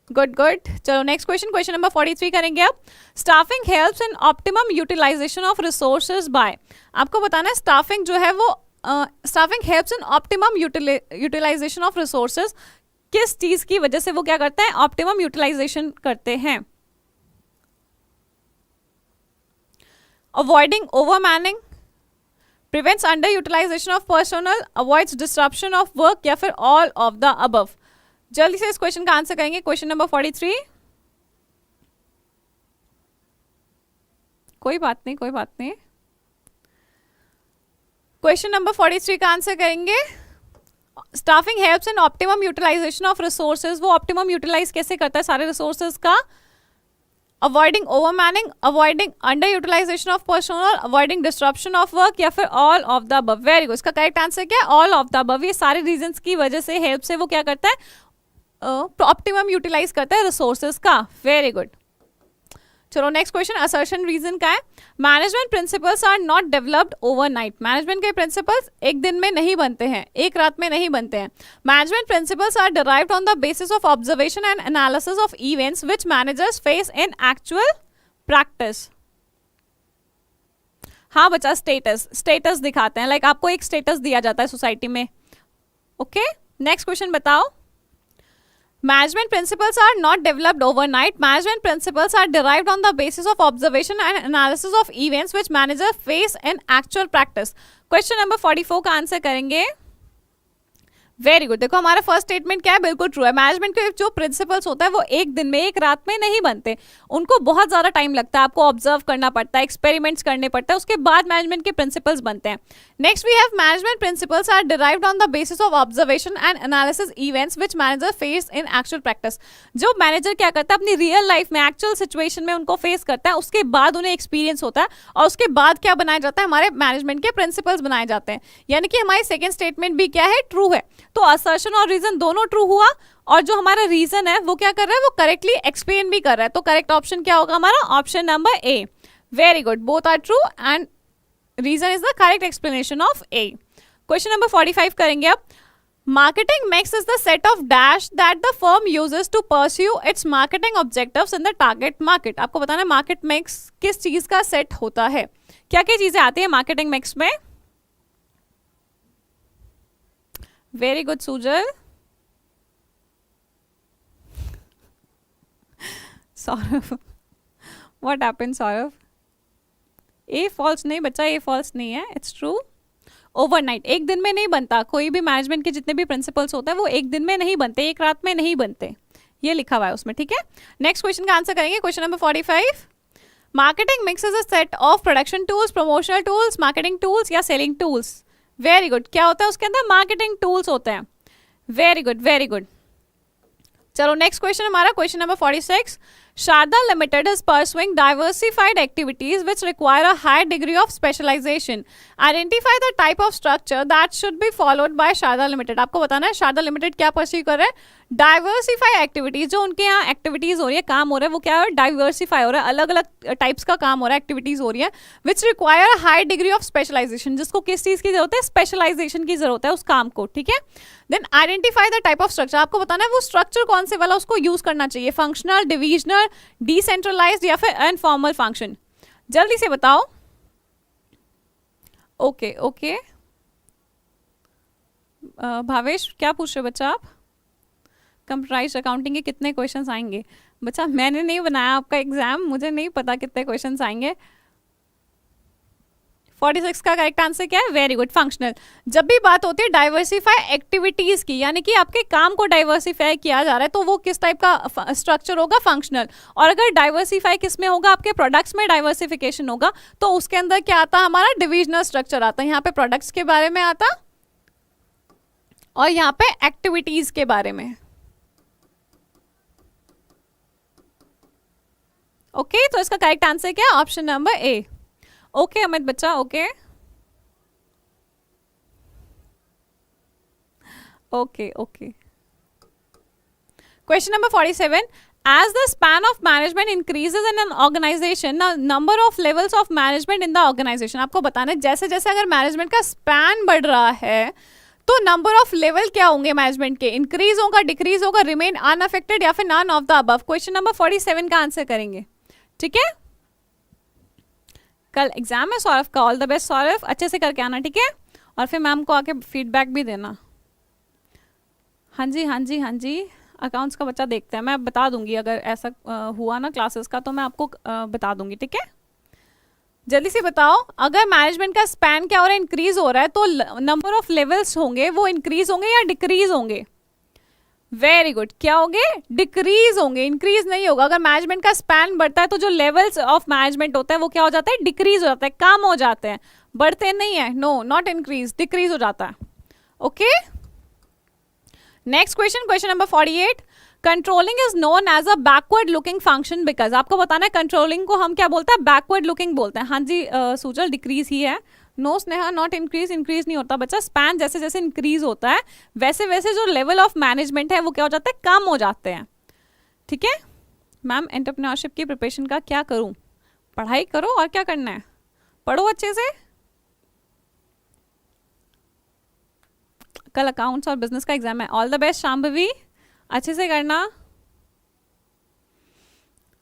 गुड गुड। चलो नेक्स्ट क्वेश्चन, क्वेश्चन नंबर 43 करेंगे अब। Staffing helps in optimum utilization of resources by, आपको बताना है स्टाफिंग जो है वो staffing helps in optimum utilization of resources, किस चीज की वजह से वो क्या करते हैं? ऑप्टिमम यूटिलाइजेशन करते हैं। Avoiding overmanning, prevents underutilization of personnel, avoids disruption of work या फिर all of the above? जल्दी से इस क्वेश्चन का आंसर करेंगे, क्वेश्चन नंबर 43। कोई बात नहीं, कोई बात नहीं। क्वेश्चन नंबर 43 का आंसर करेंगे, staffing helps in optimum utilization of resources, वो ऑप्टिमम यूटिलाइज कैसे करता है सारे रिसोर्सेज का? Avoiding overmanning, avoiding under utilization of personnel, avoiding disruption of work या फिर all of the above? Very good, इसका करेक्ट आंसर क्या है? All of the above. ये सारे रीजंस की वजह से, हेल्प से वो क्या करता है? ऑप्टिमम यूटिलाइज करता है रिसोर्सेज का। Very good. चलो नेक्स्ट क्वेश्चन, असर्शन रीजन का है। Management principles are not developed overnight, management के प्रिंसिपल्स एक दिन में नहीं बनते हैं, एक रात में नहीं बनते हैं। Management principles are derived on the basis of observation and analysis of events which managers face in actual practice. हाँ बच्चा, स्टेटस दिखाते हैं, लाइक आपको एक स्टेटस दिया जाता है सोसाइटी में। ओके, नेक्स्ट क्वेश्चन बताओ। Management principles are not developed overnight. Management principles are derived on the basis of observation and analysis of events which manager face in actual practice. Question number 44 का answer करेंगे. Very good. देखो हमारा first statement क्या है, बिल्कुल true है. Management के जो प्रिंसिपल्स होता है वो एक दिन में, एक रात में नहीं बनते. उनको बहुत ज्यादा टाइम लगता है, आपको ऑब्जर्व करना पड़ता है, एक्सपेरिमेंट्स करने पड़ता है, उसके बाद मैनेजमेंट के प्रिंसिपल्स बनते हैं. Next we have management principles are derived on the basis of observation and analysis events which manager face in actual practice. जो मैनेजर क्या करता है अपनी रियल लाइफ में, एक्चुअल सिचुएशन में उनको फेस करता है, उसके बाद उन्हें एक्सपीरियंस होता है और उसके बाद क्या बनाया जाता है, हमारे मैनेजमेंट के प्रिंसिपल्स बनाए जाते हैं. यानी कि हमारी सेकेंड स्टेटमेंट भी क्या है, ट्रू है. तो असर्शन और रीजन दोनों ट्रू हुआ और जो हमारा रीजन है वो क्या कर रहा है, वो करेक्टली एक्सप्लेन भी कर रहा है. तो करेक्ट ऑप्शन क्या होगा हमारा, option number A. Very good, both are true and reason is the correct explanation of A. Question number 45 करेंगे अब. Marketing mix is the set of dash that the firm uses to pursue its marketing objectives in the target market. आपको बताना है market mix किस चीज का set होता है. क्या क्या चीजें आती है मार्केटिंग मिक्स में. Very good Sujal. Saurabh, what happened Saurabh. A false नहीं बच्चा, ए फॉल्स नहीं है, इट्स ट्रू. ओवरनाइट, एक दिन में नहीं बनता. कोई भी मैनेजमेंट के जितने भी प्रिंसिपल्स होते हैं वो एक दिन में नहीं बनते, एक रात में नहीं बनते. ये लिखा हुआ है उसमें, ठीक है. नेक्स्ट क्वेश्चन का आंसर करेंगे. Question number 45. Marketing mix is a set of production tools, promotional tools, marketing tools या सेलिंग टूल्स. Very good. क्या होता है उसके अंदर, मार्केटिंग टूल्स होते हैं. Very good, very good. चलो नेक्स्ट क्वेश्चन हमारा question number 46. Sharda Limited is pursuing diversified activities which require a high degree of specialization. Identify the type of structure that should be followed by Sharda Limited. आपको बताना है Sharda Limited क्या pursue कर रहा है, diversify activities. जो उनके यहाँ एक्टिविटीज हो रही है, काम हो रहा है, वो क्या है, डाइवर्सिफाई हो रहा है, अलग अलग टाइप्स का काम हो रहा है, एक्टिविटीज हो रही है. Which require high degree of specialization, जिसको किस चीज की जरूरत है, स्पेशलाइजेशन की जरूरत है उस काम को, ठीक है. Then identify the type of structure. आपको बताना है वो स्ट्रक्चर कौन से वाला उसको यूज करना चाहिए, फंक्शनल, डिविजनल, डिसेंट्रलाइज्ड या फिर इनफॉर्मल फंक्शन. जल्दी से बताओ. Okay okay. भावेश क्या पूछ रहे हो बच्चा आप. कंप्यूटराइज्ड अकाउंटिंग के कितने क्वेश्चंस आएंगे. बच्चा मैंने नहीं बनाया आपका एग्जाम, मुझे नहीं पता कितने क्वेश्चंस आएंगे. 46 का करेक्ट आंसर क्या है, वेरी गुड, फंक्शनल. जब भी बात होती है डाइवर्सिफाई एक्टिविटीज की, यानी कि आपके काम को डाइवर्सिफाई किया जा रहा है, तो वो किस टाइप का स्ट्रक्चर होगा, फंक्शनल. और अगर डाइवर्सिफाई किस में होगा, आपके प्रोडक्ट्स में डाइवर्सिफिकेशन होगा, तो उसके अंदर क्या आता है, हमारा डिविजनल स्ट्रक्चर आता है. यहाँ पे प्रोडक्ट्स के बारे में आता और यहाँ पे एक्टिविटीज के बारे में. ओके तो इसका करेक्ट आंसर क्या है, option number A. Okay Amit बच्चा, okay okay okay. Question number 47. As the span of management increases in an organization, the number of levels of management in the organization. आपको बताना है जैसे जैसे अगर मैनेजमेंट का स्पैन बढ़ रहा है तो नंबर ऑफ लेवल क्या होंगे मैनेजमेंट के, इंक्रीज होगा, डिक्रीज होगा, रिमेन अनअफेक्टेड या फिर none of the above. Question number 47 का आंसर करेंगे, ठीक है. कल एग्जाम है सौरभ का, ऑल द बेस्ट सौरभ, अच्छे से करके आना, ठीक है. और फिर मैम को आके फीडबैक भी देना. हाँ जी हाँ जी हाँ जी. अकाउंट्स का बच्चा देखते हैं, मैं बता दूंगी अगर ऐसा हुआ ना क्लासेस का, तो मैं आपको बता दूंगी, ठीक है. जल्दी से बताओ, अगर मैनेजमेंट का स्पैन क्या हो रहा है, इंक्रीज हो रहा है, तो नंबर ऑफ लेवल्स होंगे वो इंक्रीज होंगे या डिक्रीज होंगे. Very good. क्या होंगे, डिक्रीज होंगे, इंक्रीज नहीं होगा. अगर मैनेजमेंट का स्पैन बढ़ता है तो जो लेवल्स ऑफ मैनेजमेंट होता है वो क्या हो जाता है, डिक्रीज हो जाता है, कम हो जाते हैं, बढ़ते नहीं है. नो, नॉट इंक्रीज, डिक्रीज हो जाता है. Okay. Next question, question number 48. Controlling is known as a backward looking function because. आपको बताना है कंट्रोलिंग को हम क्या बोलते हैं, बैकवर्ड लुकिंग बोलते हैं. हाँ जी सुजल, डिक्रीज ही है. No Sneha, not increase, increase नहीं होता बच्चा. स्पैन जैसे जैसे इंक्रीज होता है वैसे वैसे जो लेवल ऑफ मैनेजमेंट है वो क्या हो जाता है, कम हो जाते हैं, ठीक है. मैम एंटरप्रेन्योरशिप की प्रिपरेशन का क्या करूं, पढ़ाई करो और क्या करना है, पढ़ो अच्छे से. कल अकाउंट्स और बिजनेस का एग्जाम है. ऑल द बेस्ट शांभवी, अच्छे से करना.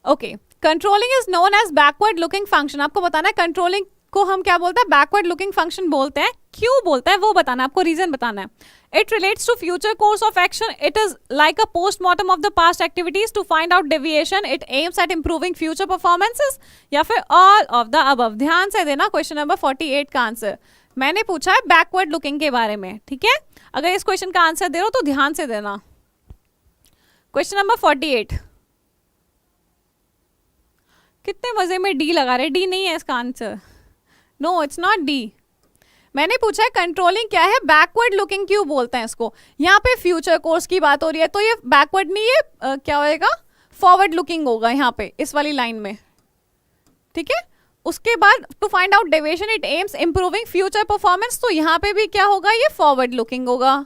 Okay. Controlling is known as backward looking function. आपको बताना है कंट्रोलिंग को हम क्या बोलते हैं, बैकवर्ड लुकिंग फंक्शन बोलते हैं। क्यों बोलते हैं वो बताना है, आपको रीजन बताना है। It relates to future course of action, it is like a postmortem of the past activities to find out deviation, it aims at improving future performances, या फिर ऑल ऑफ द अबव। ध्यान से देना question number 48 का answer. मैंने पूछा है backward looking के बारे में, ठीक है। अगर इस क्वेश्चन का आंसर दे रहे हो तो ध्यान से देना। क्वेश्चन नंबर 48, कितने मजे में डी लगा रहे, डी नहीं है इसका answer, no it's not D. मैंने पूछा है कंट्रोलिंग क्या है, बैकवर्ड लुकिंग क्यों बोलते हैं इसको। यहाँ पे फ्यूचर कोर्स की बात हो रही है तो ये बैकवर्ड नहीं, ये क्या होएगा, फॉरवर्ड लुकिंग होगा यहाँ पे इस वाली लाइन में, ठीक है। उसके बाद to find out deviation, it aims improving future performance, तो यहाँ पे भी क्या होगा, ये फॉरवर्ड लुकिंग होगा।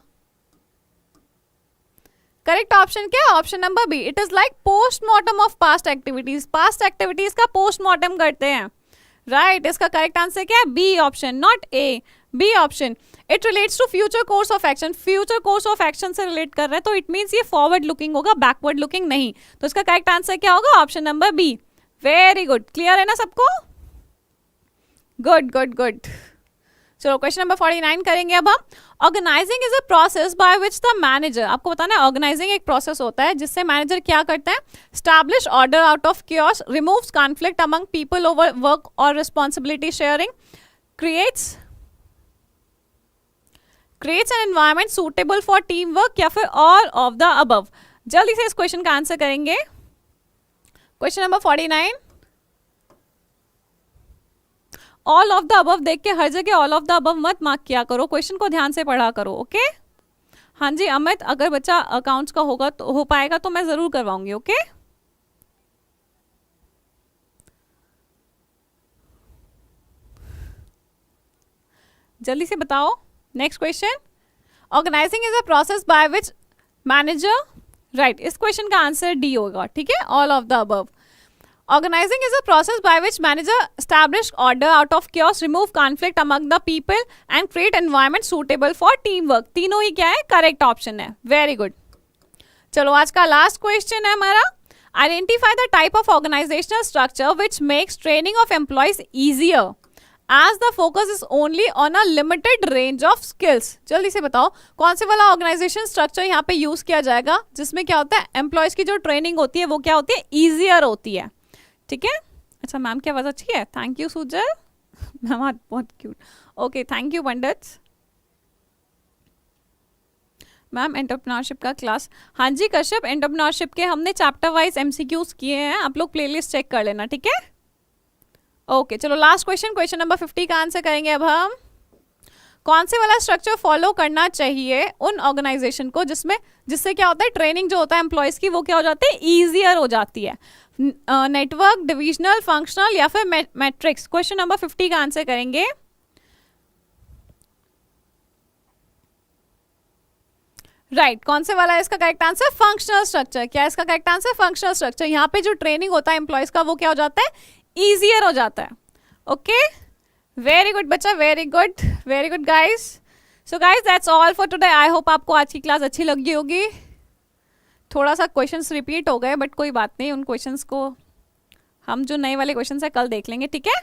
करेक्ट ऑप्शन क्या है, option number B, it is like postmortem of past activities, past activities का पोस्टमार्टम करते हैं, राइट। इसका करेक्ट आंसर क्या है, B option, not A, B option. It relates to future course of action, future course of action से relate कर रहा है तो इट मीन्स ये फॉरवर्ड लुकिंग होगा, बैकवर्ड लुकिंग नहीं। तो इसका करेक्ट आंसर क्या होगा, option number B. Very good, clear है ना सबको, गुड गुड गुड। चलो क्वेश्चन नंबर 49 करेंगे अब हम। Organizing is a process by which the manager, आपको बताना है ऑर्गेनाइजिंग एक प्रोसेस होता है जिससे मैनेजर क्या करता है, establish order out of chaos, removes conflict among people over work or responsibility sharing, creates an environment suitable for team work, या फिर ऑल ऑफ द अबव। जल्दी से इस क्वेश्चन का आंसर करेंगे। Question number 49, all of the above देख के हर जगह ऑल ऑफ द अबव मत मार्क किया करो, क्वेश्चन को ध्यान से पढ़ा करो, ओके। हाँ जी अमित, अगर बच्चा अकाउंट्स का होगा तो हो पाएगा तो मैं जरूर करवाऊंगी, ओके। जल्दी से बताओ next question. Organizing is a process by which manager, right, इस क्वेश्चन का आंसर डी होगा, ठीक है, all of the above. Organizing is a process by which manager establish order out of chaos, remove conflict among the people and create environment suitable for teamwork। तीनों ही क्या है, correct option है, very good. चलो आज का last question है हमारा, identify the type of organizational structure which makes training of employees easier as the focus is only on a limited range of skills. जल्दी से बताओ कौन से वाला ऑर्गेनाइजेशन स्ट्रक्चर यहाँ पे यूज किया जाएगा जिसमें क्या होता है, एम्प्लॉयज की जो ट्रेनिंग होती है वो क्या होती है, ईजियर होती है, ठीक है। अच्छा मैम की आवाज़ अच्छी है, थैंक यू सुजल मैम, आज बहुत cute, okay thank you Pandit. Ma'am entrepreneurship का क्लास, हाँ जी कश्यप, एंटरप्रेन्योरशिप के हमने चैप्टर वाइज एमसीक्यूज किए हैं, आप लोग प्लेलिस्ट चेक कर लेना, ठीक है। ओके चलो लास्ट क्वेश्चन, क्वेश्चन नंबर 50 का आंसर करेंगे अब हम। कौन से वाला स्ट्रक्चर फॉलो करना चाहिए उन ऑर्गेनाइजेशन को जिससे क्या होता है, ट्रेनिंग जो होता है एम्प्लॉयज की वो क्या हो जाती है, ईजियर हो जाती है। नेटवर्क, डिविजनल, फंक्शनल या फिर मैट्रिक्स। क्वेश्चन नंबर 50 का आंसर करेंगे। राइट, कौन से वाला है इसका करेक्ट आंसर, फंक्शनल स्ट्रक्चर। क्या है इसका करेक्ट आंसर, फंक्शनल स्ट्रक्चर। यहाँ पे जो ट्रेनिंग होता है एम्प्लॉयज का वो क्या हो जाता है, ईजियर हो जाता है, ओके। वेरी गुड बच्चा, very good guys. So guys that's all for today. I hope आपको आज की क्लास अच्छी लगी होगी। थोड़ा सा क्वेश्चंस रिपीट हो गए बट कोई बात नहीं, उन क्वेश्चंस को हम जो नए वाले क्वेश्चंस है कल देख लेंगे, ठीक है।